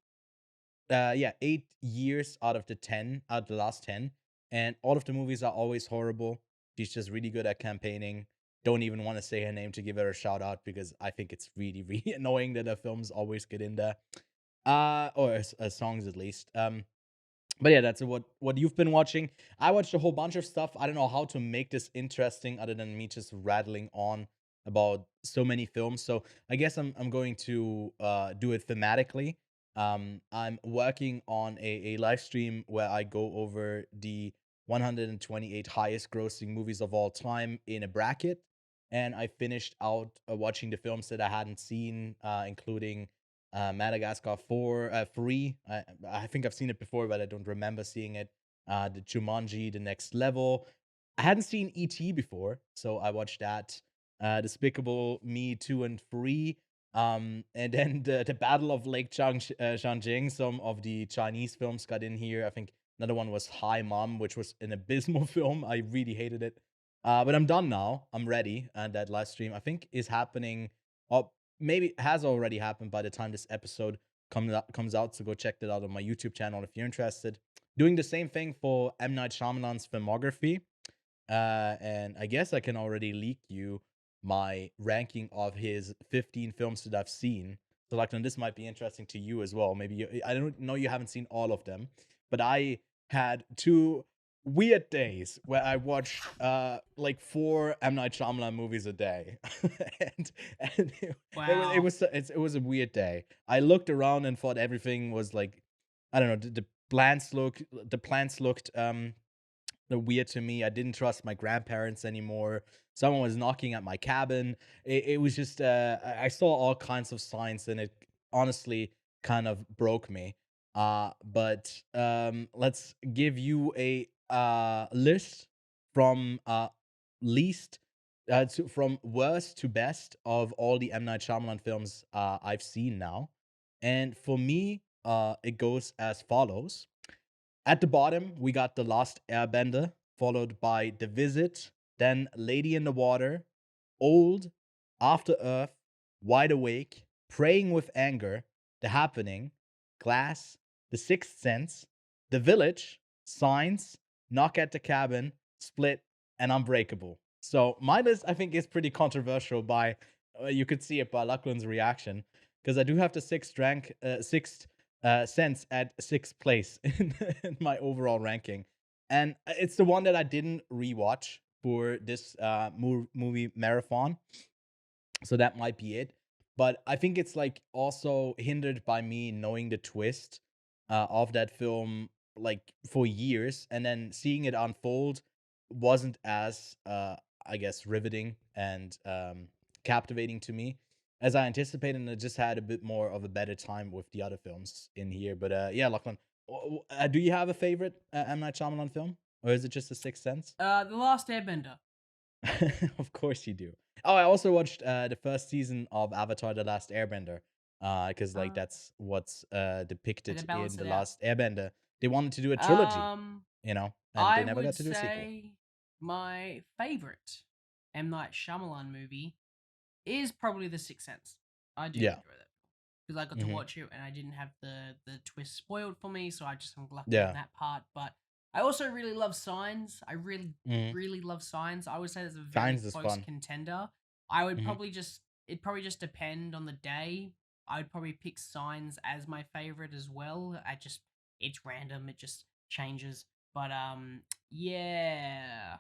years out of the last 10, and all of the movies are always horrible. She's just really good at campaigning. Don't even want to say her name to give her a shout out because I think it's really, really annoying that her films always get in there. Or songs at least. But yeah, that's what you've been watching. I watched a whole bunch of stuff. I don't know how to make this interesting other than me just rattling on about so many films. So I guess I'm going to do it thematically. I'm working on a live stream where I go over the 128 highest grossing movies of all time in a bracket. And I finished out watching the films that I hadn't seen, including Madagascar 3. I think I've seen it before, but I don't remember seeing it. The Jumanji, The Next Level. I hadn't seen E.T. before, so I watched that. Despicable Me 2 and 3. And then the Battle of Lake Changjing. Some of the Chinese films got in here. I think another one was Hi Mom, which was an abysmal film. I really hated it. But I'm done now. I'm ready. And that live stream, I think, is happening. Or maybe has already happened by the time this episode comes out. So go check that out on my YouTube channel if you're interested. Doing the same thing for M. Night Shyamalan's Filmography. And I guess I can already leak you my ranking of his 15 films that I've seen. So, Lachlan, this might be interesting to you as well. Maybe I don't know, you haven't seen all of them, but I had 2 weird days where I watched like 4 M. Night Shyamalan movies a day, and Wow. it was a weird day. I looked around and thought everything was like, I don't know, the plants looked weird to me. I didn't trust my grandparents anymore. Someone was knocking at my cabin. It was just I saw all kinds of signs, and it honestly kind of broke me. But let's give you a list from least from worst to best of all the M. Night Shyamalan films I've seen now. And for me, it goes as follows. At the bottom, we got The Last Airbender, followed by The Visit, then Lady in the Water, Old, After Earth, Wide Awake, Praying with Anger, The Happening, Glass, The Sixth Sense, The Village, Signs, Knock at the Cabin, Split, and Unbreakable. So my list, I think, is pretty controversial. By you could see it by Lachlan's reaction, because I do have the sixth sense at sixth place in my overall ranking, and it's the one that I didn't rewatch for this movie marathon, so that might be it. But I think it's like also hindered by me knowing the twist of that film like for years, and then seeing it unfold wasn't as I guess riveting and captivating to me as I anticipated, and I just had a bit more of a better time with the other films in here. But yeah, Lachlan, do you have a favorite M. Night Shyamalan film, or is it just The Sixth Sense? The Last Airbender. Of course you do. Oh, I also watched the first season of Avatar: The Last Airbender, because like that's what's depicted in The Last Airbender. They wanted to do a trilogy, and they never got to do a sequel. I would say my favorite M. Night Shyamalan movie is probably The Sixth Sense. I do enjoy that because I got to watch it and I didn't have the twist spoiled for me, so I just am lucky in that part. But I also really love Signs. I really love Signs. I would say there's a very close contender. I would probably it'd probably just depend on the day. I would probably pick Signs as my favorite as well. It's random. It just changes. But yeah.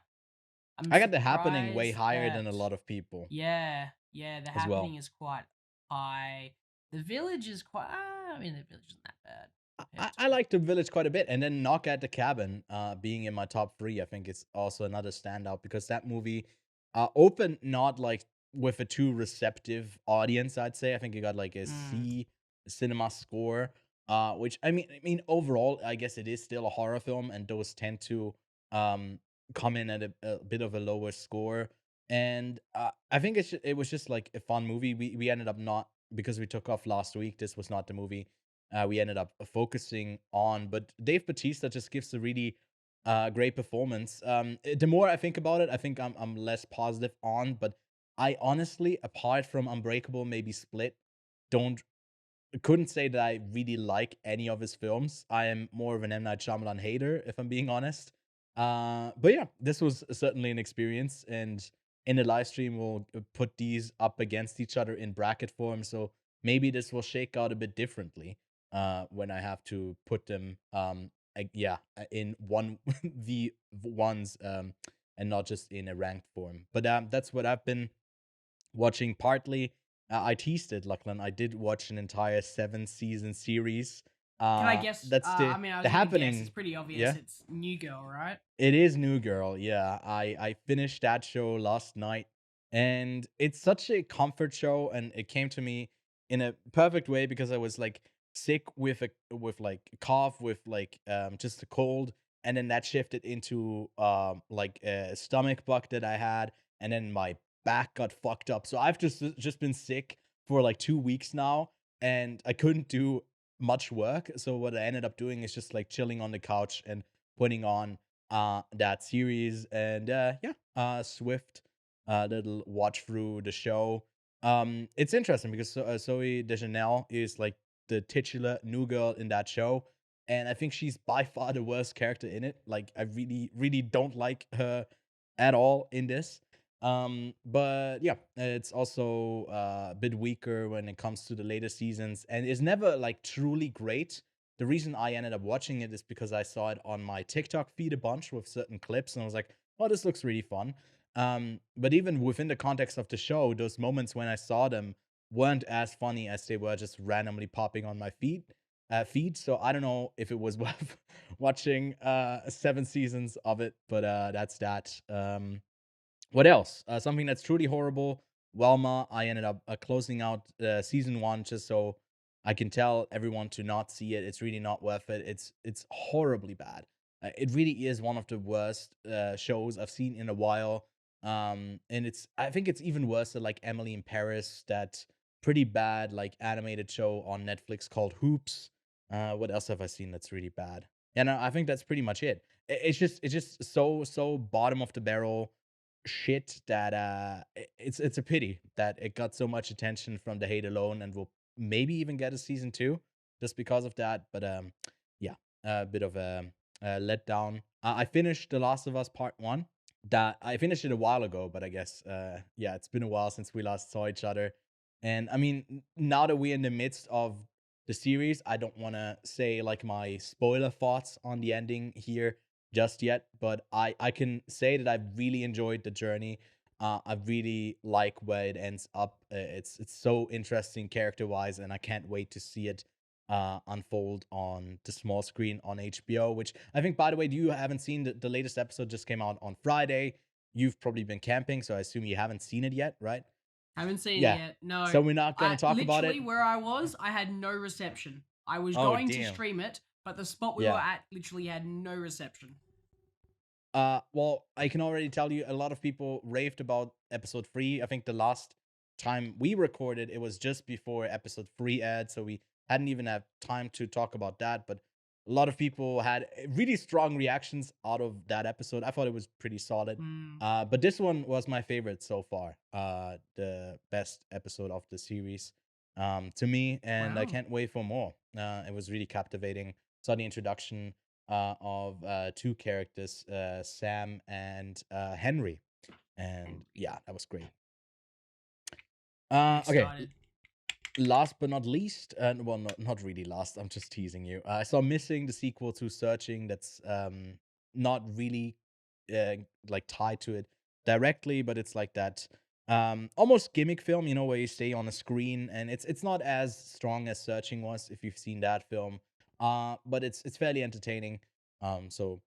I got The Happening way higher than a lot of people. Yeah, The Happening is quite high. The Village is quite. The Village isn't that bad. I like The Village quite a bit, and then Knock at the Cabin, being in my top 3, I think it's also another standout because that movie opened not like with a too receptive audience. I'd say I think it got like a C cinema score, which I mean overall, I guess it is still a horror film, and those tend to come in at a bit of a lower score. And I think it was just like a fun movie. We ended up not, because we took off last week, this was not the movie we ended up focusing on. But Dave Bautista just gives a really great performance. The more I think about it, I think I'm less positive on. But I honestly, apart from Unbreakable, maybe Split, couldn't say that I really like any of his films. I am more of an M. Night Shyamalan hater, if I'm being honest. But yeah, this was certainly an experience, and in the live stream we'll put these up against each other in bracket form, so maybe this will shake out a bit differently when I have to put them in one v1s and not just in a ranked form. But that's what I've been watching partly. I teased it, Lachlan. I did watch an entire 7-season series. Can I guess? That's the Happening. Guess. It's pretty obvious. Yeah? It's New Girl, right? It is New Girl. Yeah, I finished that show last night, and it's such a comfort show, and it came to me in a perfect way because I was like sick with like cough, with like just a cold, and then that shifted into like a stomach bug that I had, and then my back got fucked up. So I've just been sick for like 2 weeks now, and I couldn't do much work. So what I ended up doing is just like chilling on the couch and putting on that series, and swift little watch through the show. It's interesting because Zoe Deschanel is like the titular New Girl in that show, and I think she's by far the worst character in it. Like I really don't like her at all in this. But yeah, it's also a bit weaker when it comes to the later seasons, and it's never like truly great. The reason I ended up watching it is because I saw it on my TikTok feed a bunch with certain clips, and I was like, oh, this looks really fun. But even within the context of the show, those moments when I saw them weren't as funny as they were just randomly popping on my feed. So I don't know if it was worth watching 7 seasons of it, but that's that. What else? Something that's truly horrible. Velma. I ended up closing out season 1 just so I can tell everyone to not see it. It's really not worth it. It's horribly bad. It really is one of the worst shows I've seen in a while. And I think it's even worse than like Emily in Paris, that pretty bad like animated show on Netflix called Hoops. What else have I seen that's really bad? And I think that's pretty much it. It's just so bottom of the barrel shit that it's a pity that it got so much attention from the hate alone, and will maybe even get a season 2 just because of that. But yeah, a bit of a letdown. I finished The Last of Us Part 1. That I finished it a while ago, but I guess yeah, it's been a while since we last saw each other. And I mean, now that we're in the midst of the series, I don't want to say like my spoiler thoughts on the ending here just yet, but I can say that I've really enjoyed the journey. I really like where it ends up. It's so interesting character wise, and I can't wait to see it unfold on the small screen on HBO. Which I think, by the way, you haven't seen the latest episode, just came out on Friday. You've probably been camping, so I assume you haven't seen it yet, right? Haven't seen Yeah. it yet. No. So we're not gonna talk about Literally, it. where I was, I had no reception. I was Oh, going to damn. stream it, but the spot we Yeah. were at literally had no reception. Well, I can already tell you a lot of people raved about episode 3. I think the last time we recorded, it was just before episode 3 aired, so we hadn't even had time to talk about that. But a lot of people had really strong reactions out of that episode. I thought it was pretty solid. But this one was my favorite so far. The best episode of the series to me, and I Wow. can't wait for more. It was really captivating. Saw the introduction of two characters, Sam and Henry, and yeah, that was great. Okay, Excited. last but not least, well, not really last. I'm just teasing you. I saw Missing, the sequel to Searching. That's not really like tied to it directly, but it's like that almost gimmick film, you know, where you stay on a screen, and it's not as strong as Searching was, if you've seen that film. But it's fairly entertaining. So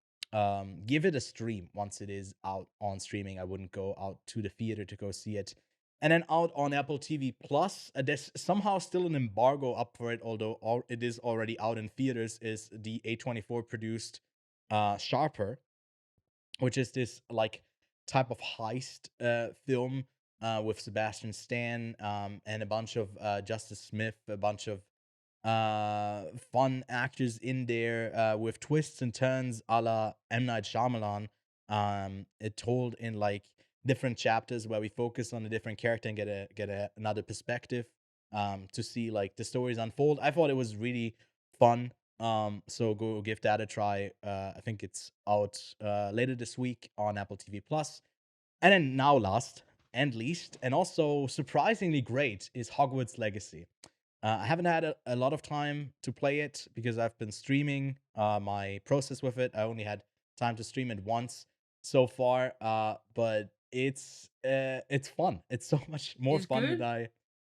give it a stream once it is out on streaming. I wouldn't go out to the theater to go see it. And then out on Apple TV Plus, there's somehow still an embargo up for it, although it is already out in theaters, is the A24 produced Sharper, which is this like type of heist film with Sebastian Stan and a bunch of Justice Smith, a bunch of fun actors in there with twists and turns a la M. Night Shyamalan. It told in like different chapters where we focus on a different character and get another perspective to see like the stories unfold. I thought it was really fun. So go give that a try. I think it's out later this week on Apple TV Plus. And then now last and least, and also surprisingly great, is Hogwarts Legacy. I haven't had a lot of time to play it because I've been streaming my process with it. I only had time to stream it once so far, but it's fun. It's so much more It's fun good? than I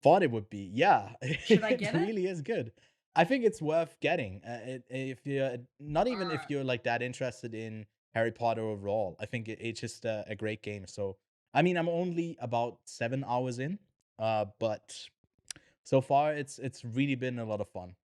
thought it would be. Yeah, Should I get it? really is good. I think it's worth getting. If you're not even if Alright. you're like that interested in Harry Potter overall, I think it's just a great game. So I mean, I'm only about 7 hours in, but so far it's really been a lot of fun.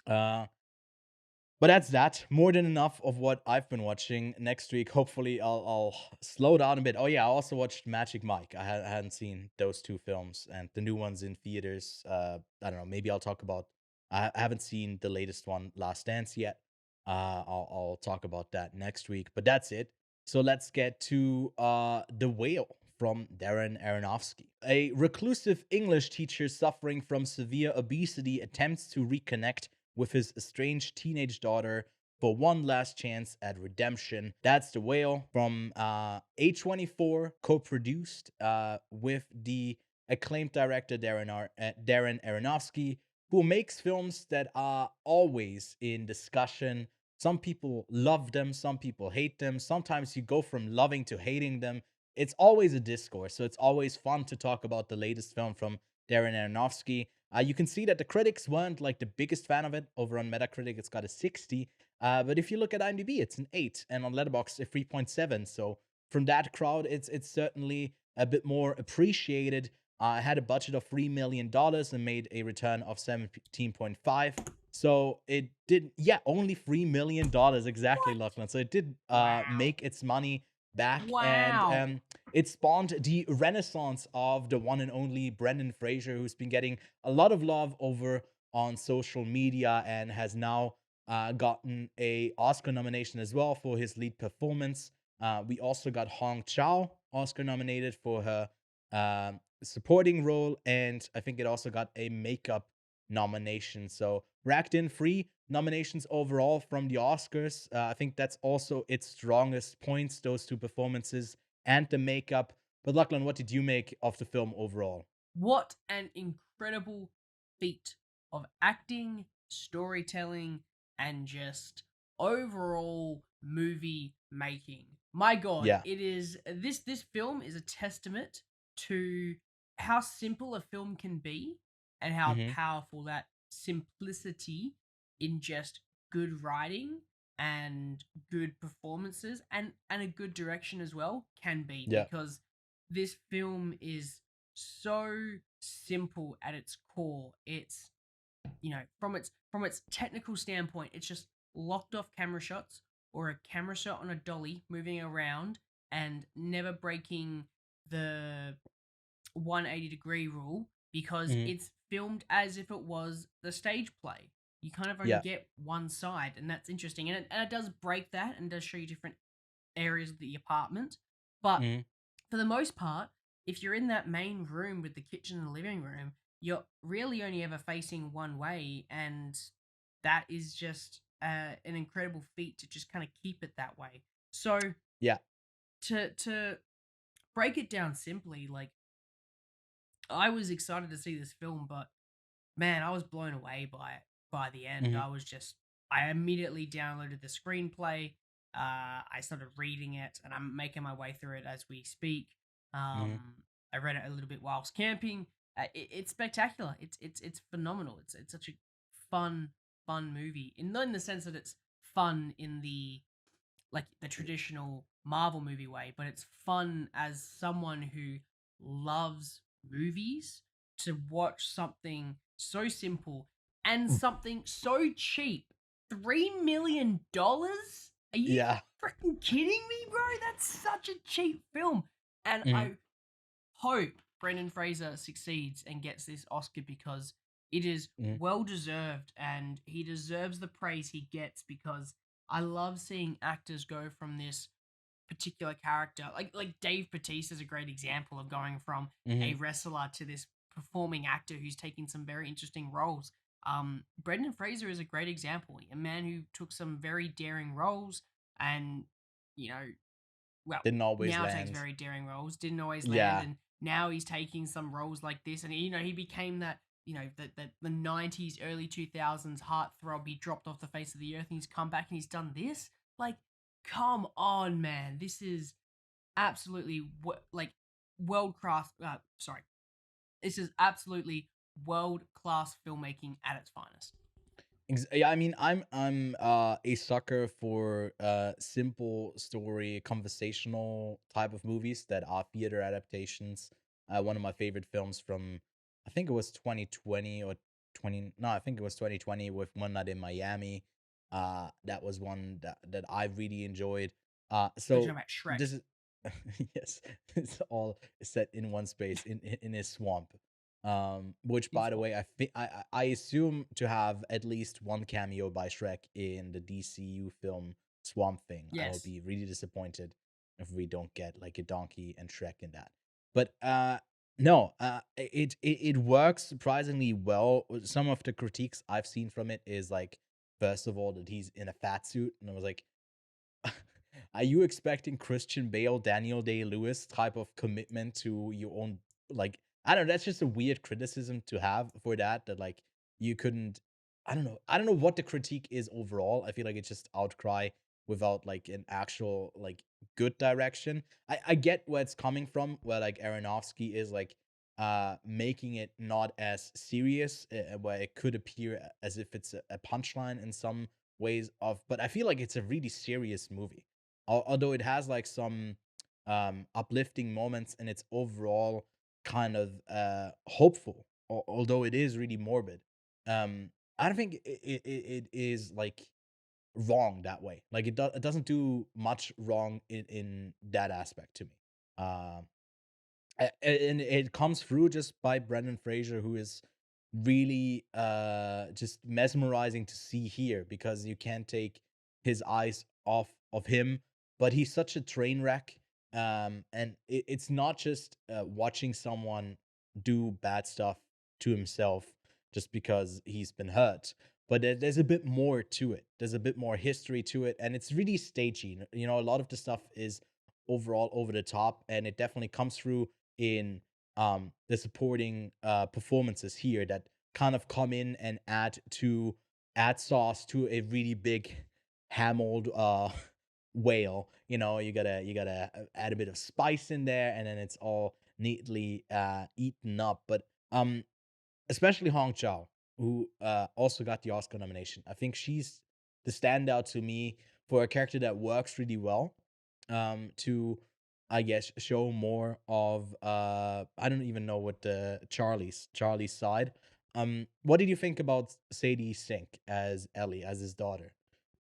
But that's that. More than enough of what I've been watching. Next week, hopefully, I'll slow down a bit. Oh yeah, I also watched Magic Mike. I hadn't seen those two films, and the new ones in theaters. I don't know. Maybe I'll talk about. I haven't seen the latest one, Last Dance, yet. I'll talk about that next week. But that's it. So let's get to The Whale from Darren Aronofsky. A reclusive English teacher suffering from severe obesity attempts to reconnect with his estranged teenage daughter for one last chance at redemption. That's The Whale from A24, co-produced with the acclaimed director Darren Aronofsky, who makes films that are always in discussion. Some people love them, some people hate them. Sometimes you go from loving to hating them. It's always a discourse, so it's always fun to talk about the latest film from Darren Aronofsky. You can see that the critics weren't like the biggest fan of it. Over on Metacritic, it's got a 60. But if you look at IMDb, it's an 8, and on Letterboxd, a 3.7. So from that crowd, it's certainly a bit more appreciated. had a budget of $3 million and made a return of 17.5. So it did, only $3 million exactly, Lachlan. So it did make its money back, and it spawned the renaissance of the one and only Brendan Fraser, who's been getting a lot of love over on social media and has now gotten a Oscar nomination as well for his lead performance. We also got Hong Chow Oscar nominated for her supporting role, and I think it also got a makeup nomination. So racked in 3 nominations overall from the Oscars. I think that's also its strongest points, those 2 performances and the makeup. But Lachlan, what did you make of the film overall? What an incredible feat of acting, storytelling, and just overall movie making. My God, it is this film is a testament to how simple a film can be and how powerful that simplicity in just good writing and good performances and a good direction as well can be, because this film is so simple at its core. It's, you know, from its technical standpoint, it's just locked off camera shots or a camera shot on a dolly moving around and never breaking the 180-degree rule, because it's filmed as if it was the stage play. You kind of only get one side, and that's interesting. And it does break that and does show you different areas of the apartment. But for the most part, if you're in that main room with the kitchen and the living room, you're really only ever facing one way, and that is just an incredible feat to just kind of keep it that way. So to break it down simply, like, I was excited to see this film, but man, I was blown away by it by the end. I immediately downloaded the screenplay. I started reading it, and I'm making my way through it as we speak. I read it a little bit whilst camping. It's spectacular. It's phenomenal. It's such a fun movie. Not in the sense that it's fun in the traditional Marvel movie way, but it's fun as someone who loves movies to watch something so simple and something so cheap. $3 million? Are you freaking kidding me, bro? That's such a cheap film. And I hope Brendan Fraser succeeds and gets this Oscar, because it is well deserved, and he deserves the praise he gets, because I love seeing actors go from this particular character. Like Dave Bautista is a great example of going from a wrestler to this performing actor who's taking some very interesting roles. Brendan Fraser is a great example, a man who took some very daring roles and, didn't always now land. Takes very daring roles, didn't always land, and now he's taking some roles like this, and he became that, the 90s, early 2000s heartthrob. He dropped off the face of the earth, and he's come back and he's done this. Like, come on, man. This is absolutely world-class. This is absolutely world-class filmmaking at its finest. Yeah, I mean, I'm a sucker for simple story, conversational type of movies that are theater adaptations. One of my favorite films from, I think it was 2020 or 20. No, I think it was 2020 with One Night in Miami. That was one that I really enjoyed. So talking about Shrek. this is yes, it's all set in one space in a swamp. Which, by the way, I assume to have at least one cameo by Shrek in the DCU film Swamp Thing. Yes. I will be really disappointed if we don't get like a donkey and Shrek in that. But no, it works surprisingly well. Some of the critiques I've seen from it is like, first of all, that he's in a fat suit, and I was like, are you expecting Christian Bale, Daniel Day-Lewis type of commitment to your own, like, I don't know, that's just a weird criticism to have for that like you couldn't, I don't know what the critique is overall. I feel like it's just outcry without like an actual like good direction. I get where it's coming from, where like Aronofsky is like making it not as serious, where it could appear as if it's a punchline in some ways but I feel like it's a really serious movie. Although it has like some uplifting moments in its overall kind of hopeful, although it is really morbid. I don't think it is like wrong that way. Like it doesn't do much wrong in that aspect to me. Um, and it comes through just by Brendan Fraser, who is really just mesmerizing to see here, because you can't take his eyes off of him. But he's such a train wreck, and it's not just watching someone do bad stuff to himself just because he's been hurt, but there's a bit more to it. There's a bit more history to it, and it's really stagey. You know, a lot of the stuff is overall over the top, and it definitely comes through in the supporting performances here that kind of come in and add sauce to a really big hammered whale. You know, you gotta add a bit of spice in there, and then it's all neatly eaten up. But especially Hong Chau, who also got the Oscar nomination. I think she's the standout to me for a character that works really well. To, I guess, show more of I don't even know what the Charlie's side. What did you think about Sadie Sink as Ellie, as his daughter,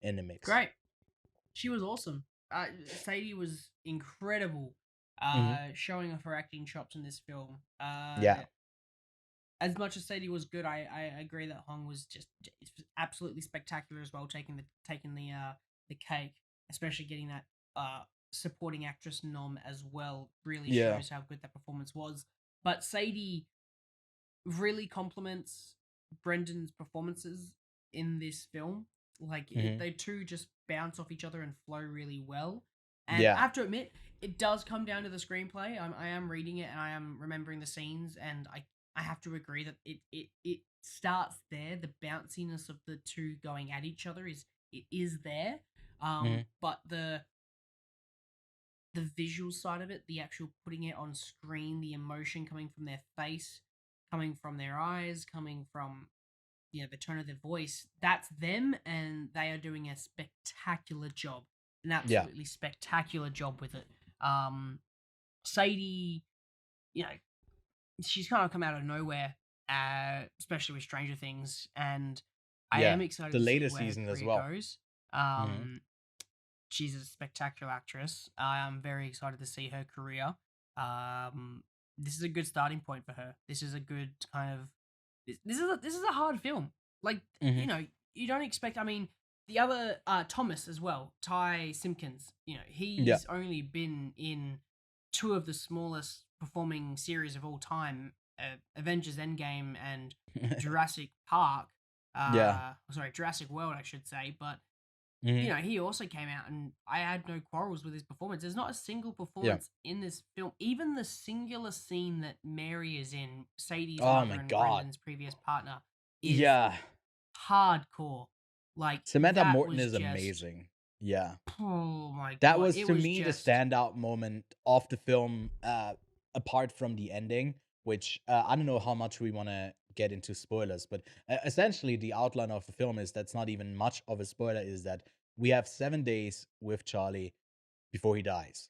in the mix? Great. She was awesome. Sadie was incredible. Showing off her acting chops in this film. Yeah. As much as Sadie was good, I agree that Hong was just absolutely spectacular as well, taking the cake, especially getting that supporting actress nom as well. Really Yeah. shows how good that performance was. But Sadie really complements Brendan's performances in this film. Like they two just bounce off each other and flow really well. And Yeah. I have to admit, it does come down to the screenplay. I am reading it and I am remembering the scenes, and I have to agree that it starts there. The bounciness of the two going at each other is there. But the visual side of it, the actual putting it on screen, the emotion coming from their face, coming from their eyes, coming from the tone of their voice, that's them, and they are doing a spectacular job, an absolutely spectacular job with it. Sadie, she's kind of come out of nowhere, especially with Stranger Things, and I am excited the to see latest where her season as career well. goes. She's a spectacular actress. I am very excited to see her career. This is a good starting point for her. This is a good kind of this is a hard film. Like you don't expect. I mean, the other Thomas as well, Ty Simpkins. He's only been in two of the smallest performing series of all time, Avengers Endgame and Jurassic Park. Jurassic World, I should say. But he also came out, and I had no quarrels with his performance. There's not a single performance in this film. Even the singular scene that Mary is in, Sadie's mother and Brendan's previous partner, is hardcore. Like, Samantha that Morton was is just amazing. Yeah. Oh my god. That was, it to was me, just the standout moment of the film, apart from the ending, which I don't know how much we want to get into spoilers, but essentially the outline of the film is, that's not even much of a spoiler, is that we have 7 days with Charlie before he dies.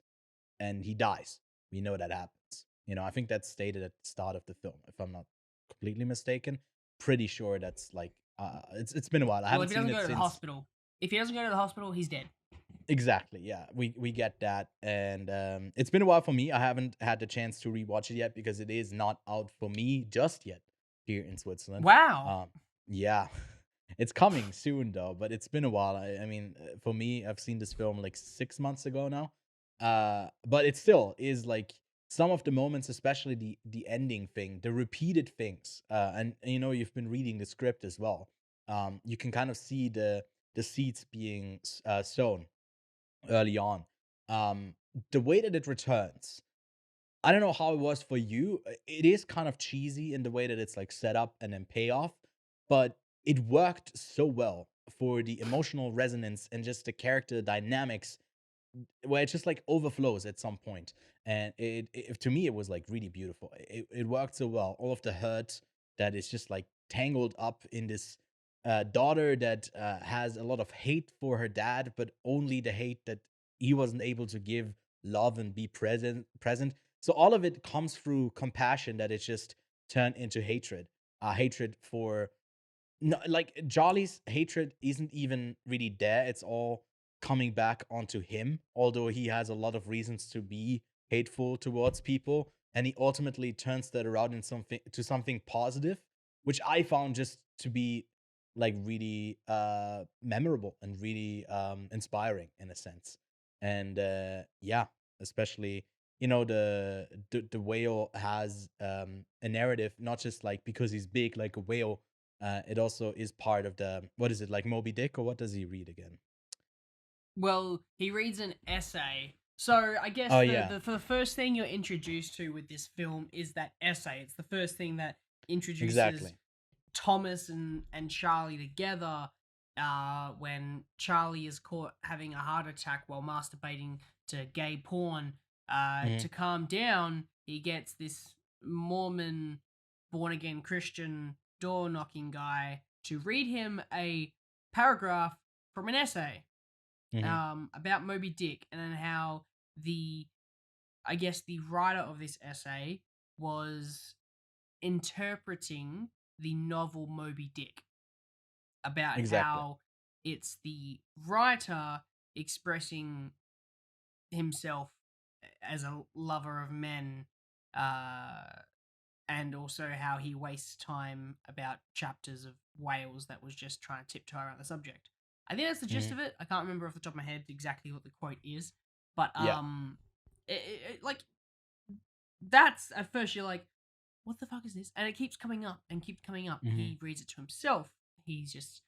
And he dies. We know that happens. I think that's stated at the start of the film, if I'm not completely mistaken. Pretty sure that's like, it's been a while. I haven't seen it since. If he doesn't go to the hospital, he's dead. Exactly. Yeah, we get that, and it's been a while for me. I haven't had the chance to rewatch it yet because it is not out for me just yet here in Switzerland. Wow. Yeah, it's coming soon though. But it's been a while. I mean, for me, I've seen this film like 6 months ago now. But it still is like some of the moments, especially the ending thing, the repeated things. And you've been reading the script as well. You can kind of see the seeds being sown early on. The way that it returns, I don't know how it was for you. It is kind of cheesy in the way that it's like set up and then payoff, but it worked so well for the emotional resonance and just the character dynamics, where it just like overflows at some point. And it to me, it was like really beautiful. It worked so well. All of the hurt that is just like tangled up in this daughter that has a lot of hate for her dad, but only the hate that he wasn't able to give love and be present. So all of it comes through compassion that it's just turned into hatred. Hatred for no, like Jolly's hatred isn't even really there. It's all coming back onto him, although he has a lot of reasons to be hateful towards people, and he ultimately turns that around in something positive, which I found just to be like really memorable and really inspiring in a sense. And yeah, especially the whale has a narrative, not just like because he's big like a whale. It also is part of the, what is it, like Moby Dick, or what does he read again? Well, he reads an essay. So I guess Oh the, yeah, the first thing you're introduced to with this film is that essay. It's the first thing that introduces exactly. Thomas and Charlie together. When Charlie is caught having a heart attack while masturbating to gay porn. Hmm. To calm down, he gets this Mormon, born again Christian door knocking guy to read him a paragraph from an essay Hmm. about Moby Dick, and then how the I guess the writer of this essay was interpreting the novel Moby Dick, about Exactly. how it's the writer expressing himself as a lover of men, uh, and also how he wastes time about chapters of whales that was just trying to tiptoe around the subject. I think that's the gist Hmm. of it. I can't remember off the top of my head exactly what the quote is, but Yeah. like that's at first you're like, what the fuck is this? And it keeps coming up and keeps coming up. Hmm. He reads it to himself. He's just,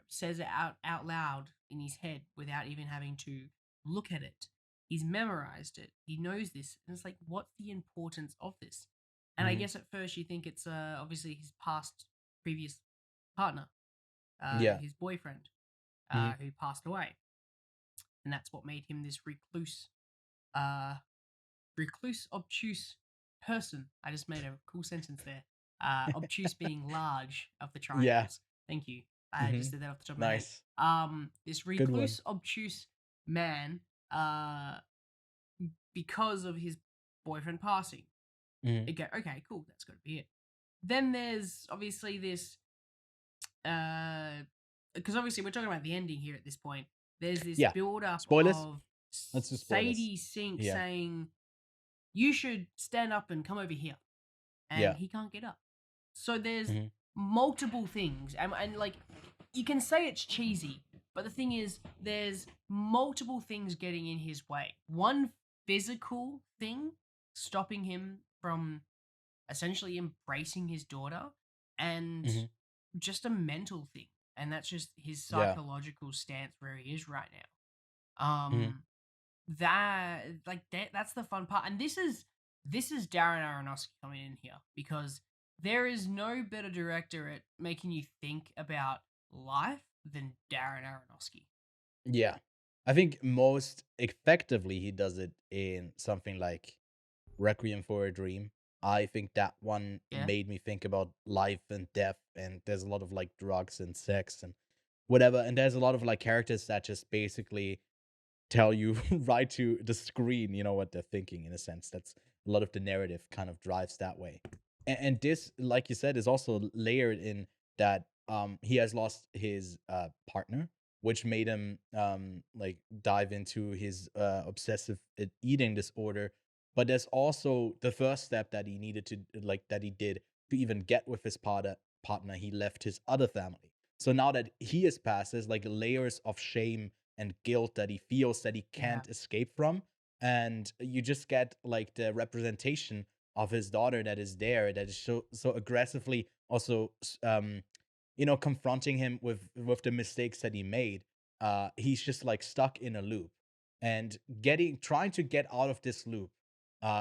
says it out loud in his head without even having to look at it. He's memorized it. He knows this. And it's like, what's the importance of this? And I Hmm. guess at first you think it's obviously his past previous partner, Yeah. his boyfriend, Hmm. who passed away. And that's what made him this uh, obtuse person. I just made a cool sentence there. Obtuse being large of the Yeah. triangles. Thank you. I Hmm. just did that off the top of my head. Nice. This Good one. recluse, obtuse man, because of his boyfriend passing. Hmm. It go, okay, cool, that's got to be it. Then there's obviously this, because obviously we're talking about the ending here at this point. There's this Yeah. build up Spoilers. of Let's do spoilers. Sadie Sink Yeah. saying, "You should stand up and come over here," and Yeah. he can't get up. So there's Hmm. multiple things, and like you can say it's cheesy, but the thing is, there's multiple things getting in his way. One physical thing stopping him from essentially embracing his daughter, and Hmm. just a mental thing, and that's just his Yeah. psychological stance where he is right now. Hmm. That's the fun part, and this is Darren Aronofsky coming in here, because there is no better director at making you think about life than Darren Aronofsky. Yeah. I think most effectively he does it in something like Requiem for a Dream. I think that one Yeah, made me think about life and death, and there's a lot of like drugs and sex and whatever, and there's a lot of like characters that just basically tell you right to the screen, what they're thinking in a sense. That's a lot of the narrative kind of drives that way. And this, like you said, is also layered in that he has lost his partner, which made him like dive into his obsessive eating disorder. But there's also the first step that he needed to, like, that he did to even get with his partner. He left his other family. So now that he is past, there's like layers of shame and guilt that he feels that he yeah, can't escape from. And you just get like the representation of his daughter that is there, that is so aggressively also confronting him with the mistakes that he made. He's just like stuck in a loop, and getting trying to get out of this loop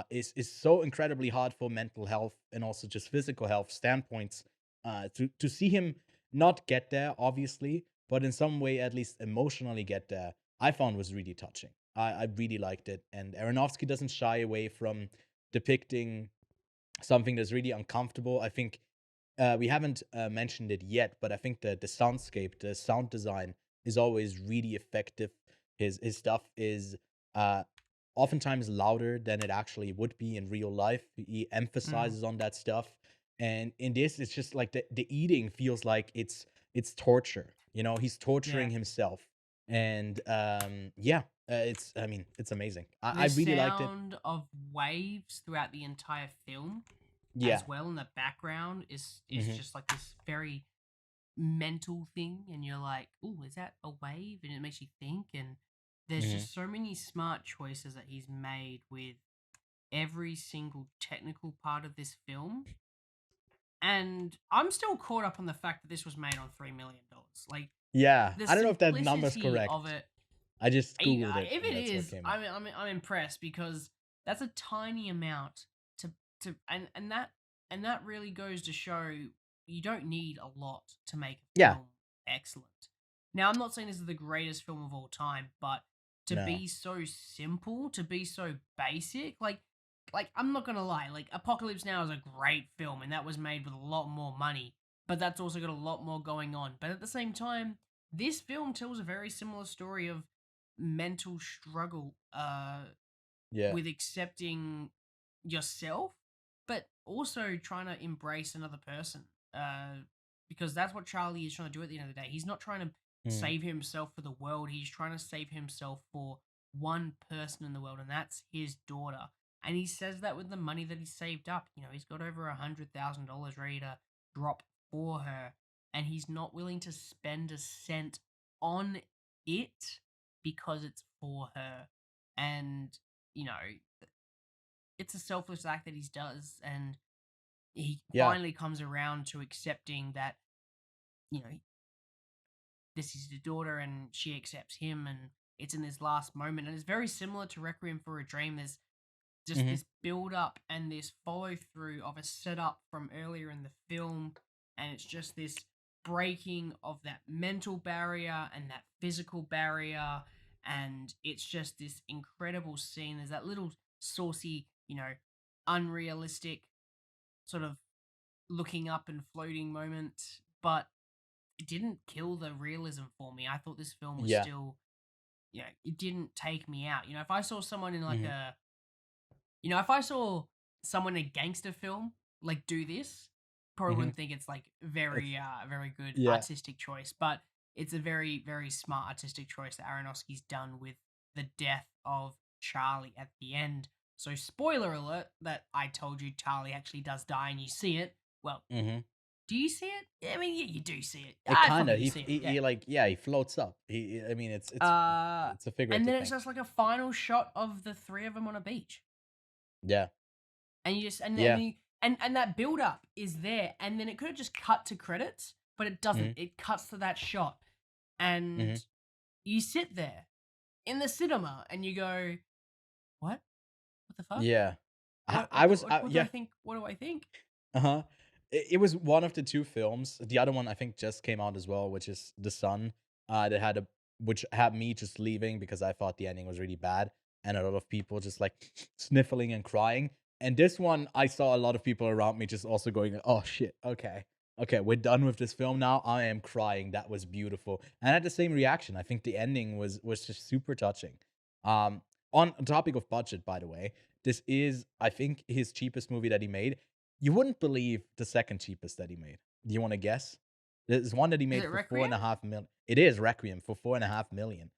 is so incredibly hard for mental health and also just physical health standpoints. To see him not get there, obviously, but in some way at least emotionally get there, I found was really touching. I really liked it, and Aronofsky doesn't shy away from depicting something that's really uncomfortable. I think we haven't mentioned it yet, but I think the soundscape, the sound design is always really effective. His stuff is oftentimes louder than it actually would be in real life. He emphasizes on that stuff. And in this, it's just like the eating feels like it's torture. He's torturing Yeah. himself. And it's amazing. I The really liked it. sound of waves throughout the entire film Yeah. as well in the background is Mhm. just like this very mental thing, and you're like, "Oh, is that a wave?" And it makes you think. And there's Mhm. just so many smart choices that he's made with every single technical part of this film. And I'm still caught up on the fact that this was made on $3 million. Like, Yeah. the I don't know if that number's simplicity correct. of it. I just Googled it, If and it that's what is, came up. I'm impressed, because that's a tiny amount to and that really goes to show you don't need a lot to make a Yeah. film excellent. Now, I'm not saying this is the greatest film of all time, but to No. be so simple, to be so basic, like I'm not gonna lie, like Apocalypse Now is a great film, and that was made with a lot more money, but that's also got a lot more going on. But at the same time, this film tells a very similar story of mental struggle Yeah. with accepting yourself, but also trying to embrace another person, because that's what Charlie is trying to do at the end of the day. He's not trying to Mm. save himself for the world. He's trying to save himself for one person in the world, and that's his daughter. And he says that with the money that he saved up. He's got over $100,000 ready to drop for her, and he's not willing to spend a cent on it because it's for her. And it's a selfless act that he does, and he Yeah. finally comes around to accepting that this is his daughter, and she accepts him, and it's in this last moment. And it's very similar to Requiem for a Dream. There's just Mhm. this build up and this follow through of a setup from earlier in the film, and it's just this breaking of that mental barrier and that physical barrier, and it's just this incredible scene. There's that little saucy, unrealistic sort of looking up and floating moment, but it didn't kill the realism for me. I thought this film was Yeah. still, it didn't take me out. If I saw someone in like Mhm. if I saw someone in a gangster film like do this, probably Mhm. wouldn't think it's like very It's very good yeah. artistic choice, but it's a very very smart artistic choice that Aronofsky's done with the death of Charlie at the end. So spoiler alert that I told you Charlie actually does die and you see it. Well, Mhm. do you see it? I mean, you do see it. It I kinda thought you see it. he like he floats up. I mean, it's Uh, it's a and figurative then it's thing. just like a final shot of the three of them on a beach. Yeah. And you just and Yeah. then and that build up is there, and then it could have just cut to credits, but it doesn't. Mhm. It cuts to that shot, and Mhm. you sit there in the cinema and you go, "What? What the fuck? Yeah. What? I was What do I yeah. think? What do I think?" Uh-huh. It was one of the two films. The other one I think just came out as well, which is The Sun. That had which had me just leaving because I thought the ending was really bad, and a lot of people just like sniffling and crying. And this one, I saw a lot of people around me just also going, "Oh shit, okay, we're done with this film now." I am crying. That was beautiful, and I had the same reaction. I think the ending was just super touching. Um, on topic of budget, by the way, this is I think his cheapest movie that he made. You wouldn't believe the second cheapest that he made. Do you want to guess? There's one that he Is made it for Requiem? 4.5 million. It is Requiem for 4.5 million.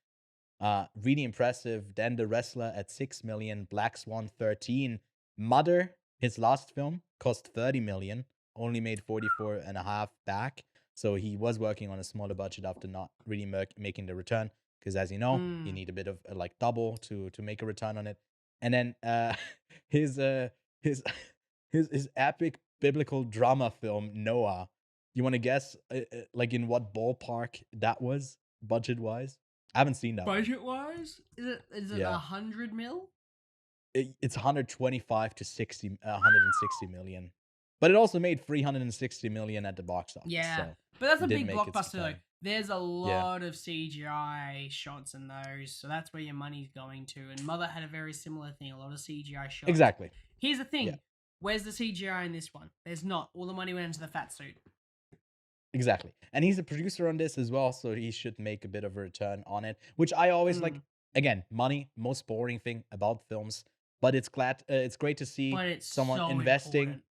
Really impressive. Then The Wrestler at 6 million. Black Swan 13. Mother, his last film, cost 30 million. Only made 44.5 back. So he was working on a smaller budget after not really making the return. Because as you know, you need a bit of like double to make a return on it. And then his his his epic biblical drama film Noah. You want to guess like in what ballpark that was budget wise? I haven't seen that one. Budget wise, is it Yeah. 100 mil? It's 125 to 160 million. But it also made 360 million at the box office. Yeah, So but that's it a did big make its blockbuster though. return. There's a lot of CGI shots in those, so that's where your money's going to. And Mother had a very similar thing, a lot of CGI shots. Exactly. Here's the thing: Yeah. where's the CGI in this one? There's not. All the money went into the fat suit. Exactly. And he's a producer on this as well, so he should make a bit of a return on it. Which I always like. again, money, most boring thing about films, but it's great to see But it's someone so investing. important.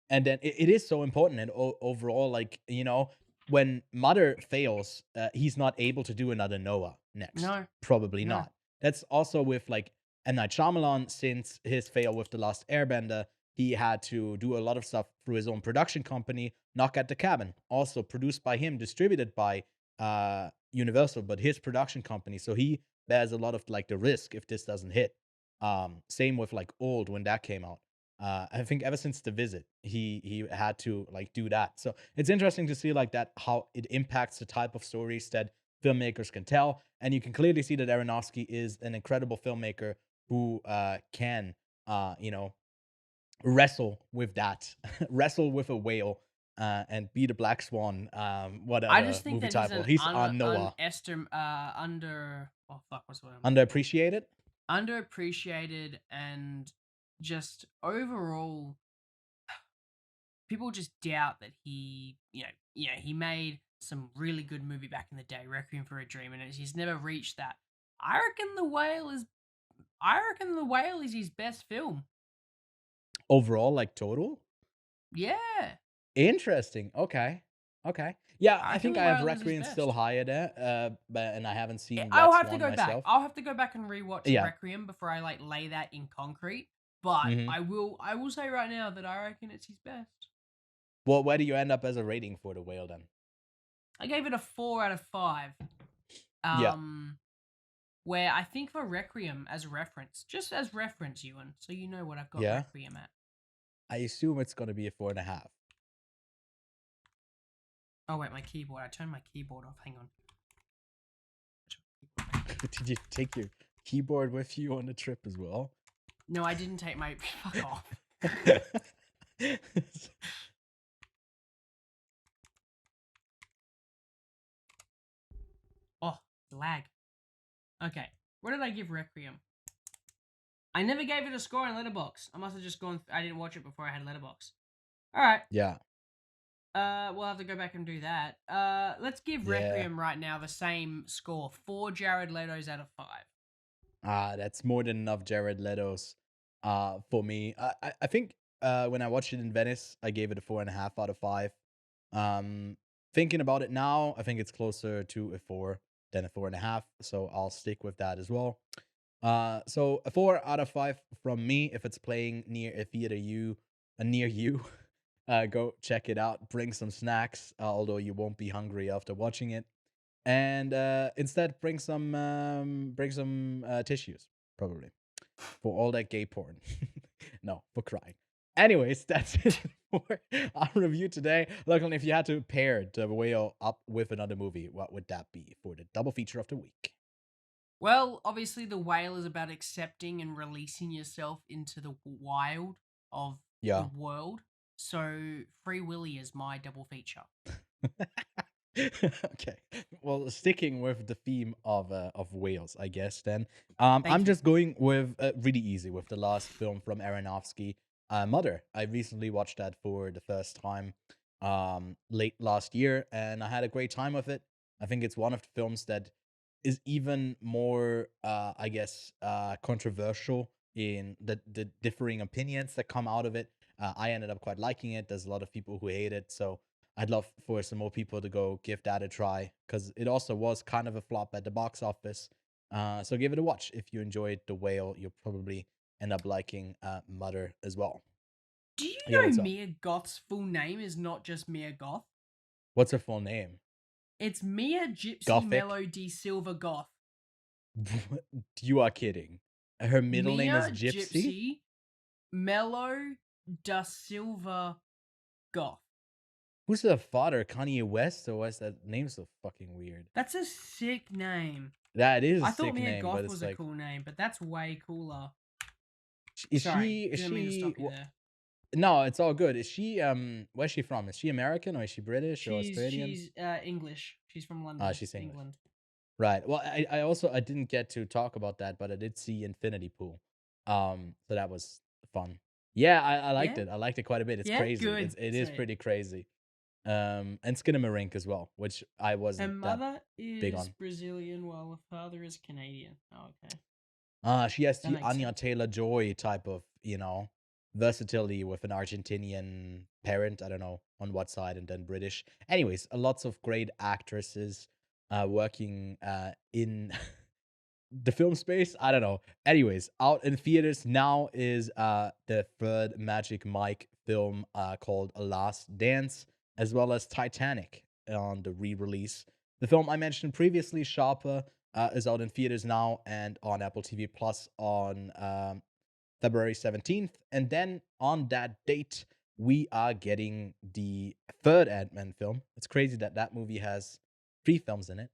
And then it is so important. And overall, like, when Mother fails, he's not able to do another Noah next. No. Probably No. not. That's also with like M. Night Shyamalan, since his fail with The Last Airbender, he had to do a lot of stuff through his own production company, Knock at the Cabin, also produced by him, distributed by Universal, but his production company. So he bears a lot of like the risk if this doesn't hit. Same with like Old when that came out. I think ever since The Visit, he had to like do that. So it's interesting to see like that, how it impacts the type of stories that filmmakers can tell. And you can clearly see that Aronofsky is an incredible filmmaker who can wrestle with that, wrestle with a whale, and be the Black Swan, whatever I just think movie that title. He's on Noah. what's the word? Underappreciated? Underappreciated, and just overall, people just doubt that he, he made some really good movie back in the day, Requiem for a Dream, and he's never reached that. I reckon The Whale is his best film. Overall, like total? Yeah. Interesting. Okay. Yeah, I think The I have Whale is his Requiem best. still higher there, and I haven't seen I'll Black have to Swan go back. myself. I'll have to go back and rewatch Yeah. Requiem before I like lay that in concrete. But Mhm. I will say right now that I reckon it's his best. Well, where do you end up as a rating for The Whale then? I gave it a 4 out of 5. Yeah. Where I think for Requiem, as reference, just as reference, Ewan, so you know what I've got Yeah. Requiem at. I assume it's gonna be a 4.5. Oh wait, my keyboard. I turned my keyboard off. Hang on. Did you take your keyboard with you on the trip as well? No, I didn't take my. Fuck off. Oh, lag. Okay, what did I give Requiem? I never gave it a score in Letterboxd. I must have just gone. I didn't watch it before I had Letterboxd. All right. Yeah. We'll have to go back and do that. Let's give Requiem right now the same score. 4 Jared Leto's out of 5. That's more than enough Jared Leto's for me. I think when I watched it in Venice, I gave it a 4.5 out of 5. Thinking about it now, I think it's closer to a 4 than a 4.5, so I'll stick with that as well. So a 4 out of 5 from me. If it's playing near a theater near you, go check it out. Bring some snacks, although you won't be hungry after watching it. And instead, bring some tissues, probably, for all that gay porn. No, for crying. Anyways, that's it for our review today. Lachlan, if you had to pair The Whale up with another movie, what would that be for the double feature of the week? Well, obviously, The Whale is about accepting and releasing yourself into the wild of the world. So, Free Willy is my double feature. Okay. Well, sticking with the theme of whales, I guess. Then, I'm just going with really easy with the last film from Aronofsky, Mother. I recently watched that for the first time, late last year, and I had a great time with it. I think it's one of the films that is even more, I guess, controversial in the differing opinions that come out of it. I ended up quite liking it. There's a lot of people who hate it, so I'd love for some more people to go give that a try, because it also was kind of a flop at the box office. So give it a watch. If you enjoyed The Whale, you'll probably end up liking Mother as well. Do you know Mia Goth's full name is not just Mia Goth? What's her full name? It's Mia Gypsy Gothic? Mello D Silva Goth. You are kidding. Her middle name is Mia Gypsy? Gypsy Mello da Silva Goth. Who's the father? Kanye West? Or why is that name so fucking weird? That's a sick name. That is a I sick thought Mia name, Goth but it's was like, a cool name, but that's way cooler. Is Sorry, she? didn't mean to stop you there. No, it's all good. Is she? Where's she from? Is she American or is she British or Australian? She's English. She's from London. She's English. England. Right. Well, I also I didn't get to talk about that, but I did see Infinity Pool. So that was fun. Yeah, I liked it. I liked it quite a bit. It's crazy. Good. It is pretty crazy. and Skinamarink as well, which I Her wasn't that mother big is on. Brazilian, while her father is Canadian. Oh, okay. She has That the makes Anya sense. Taylor-Joy type of, versatility with an Argentinian parent. I don't know on what side, and then British. Anyways, lots of great actresses working in the film space. I don't know. Anyways, out in theaters now is the third Magic Mike film called A Last Dance, as well as Titanic on the re-release. The film I mentioned previously, Sharper, is out in theaters now and on Apple TV Plus on February 17th. And then on that date, we are getting the third Ant-Man film. It's crazy that that movie has 3 films in it.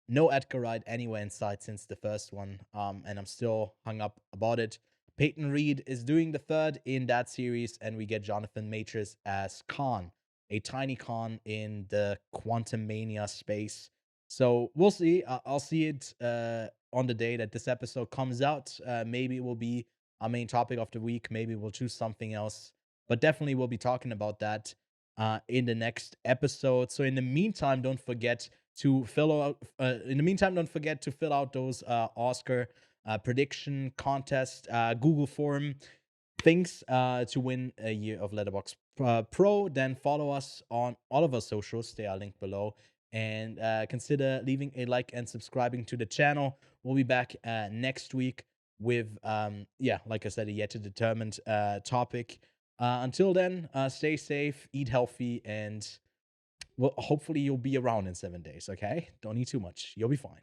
No Edgar Wright anywhere in sight since the first one, and I'm still hung up about it. Peyton Reed is doing the third in that series, and we get Jonathan Majors as Khan, a tiny Khan in the Quantum Mania space. So we'll see. I'll see it on the day that this episode comes out. Maybe it will be our main topic of the week. Maybe we'll choose something else, but definitely we'll be talking about that in the next episode. So in the meantime, don't forget to fill out. Don't forget to fill out those Oscar prediction contest Google form things to win a year of Letterboxd Pro. Then follow us on all of our socials. They are linked below. And consider leaving a like and subscribing to the channel. We'll be back next week with, like I said, a yet to determined topic. Until then, stay safe, eat healthy, and well, hopefully you'll be around in 7 days, okay? Don't eat too much. You'll be fine.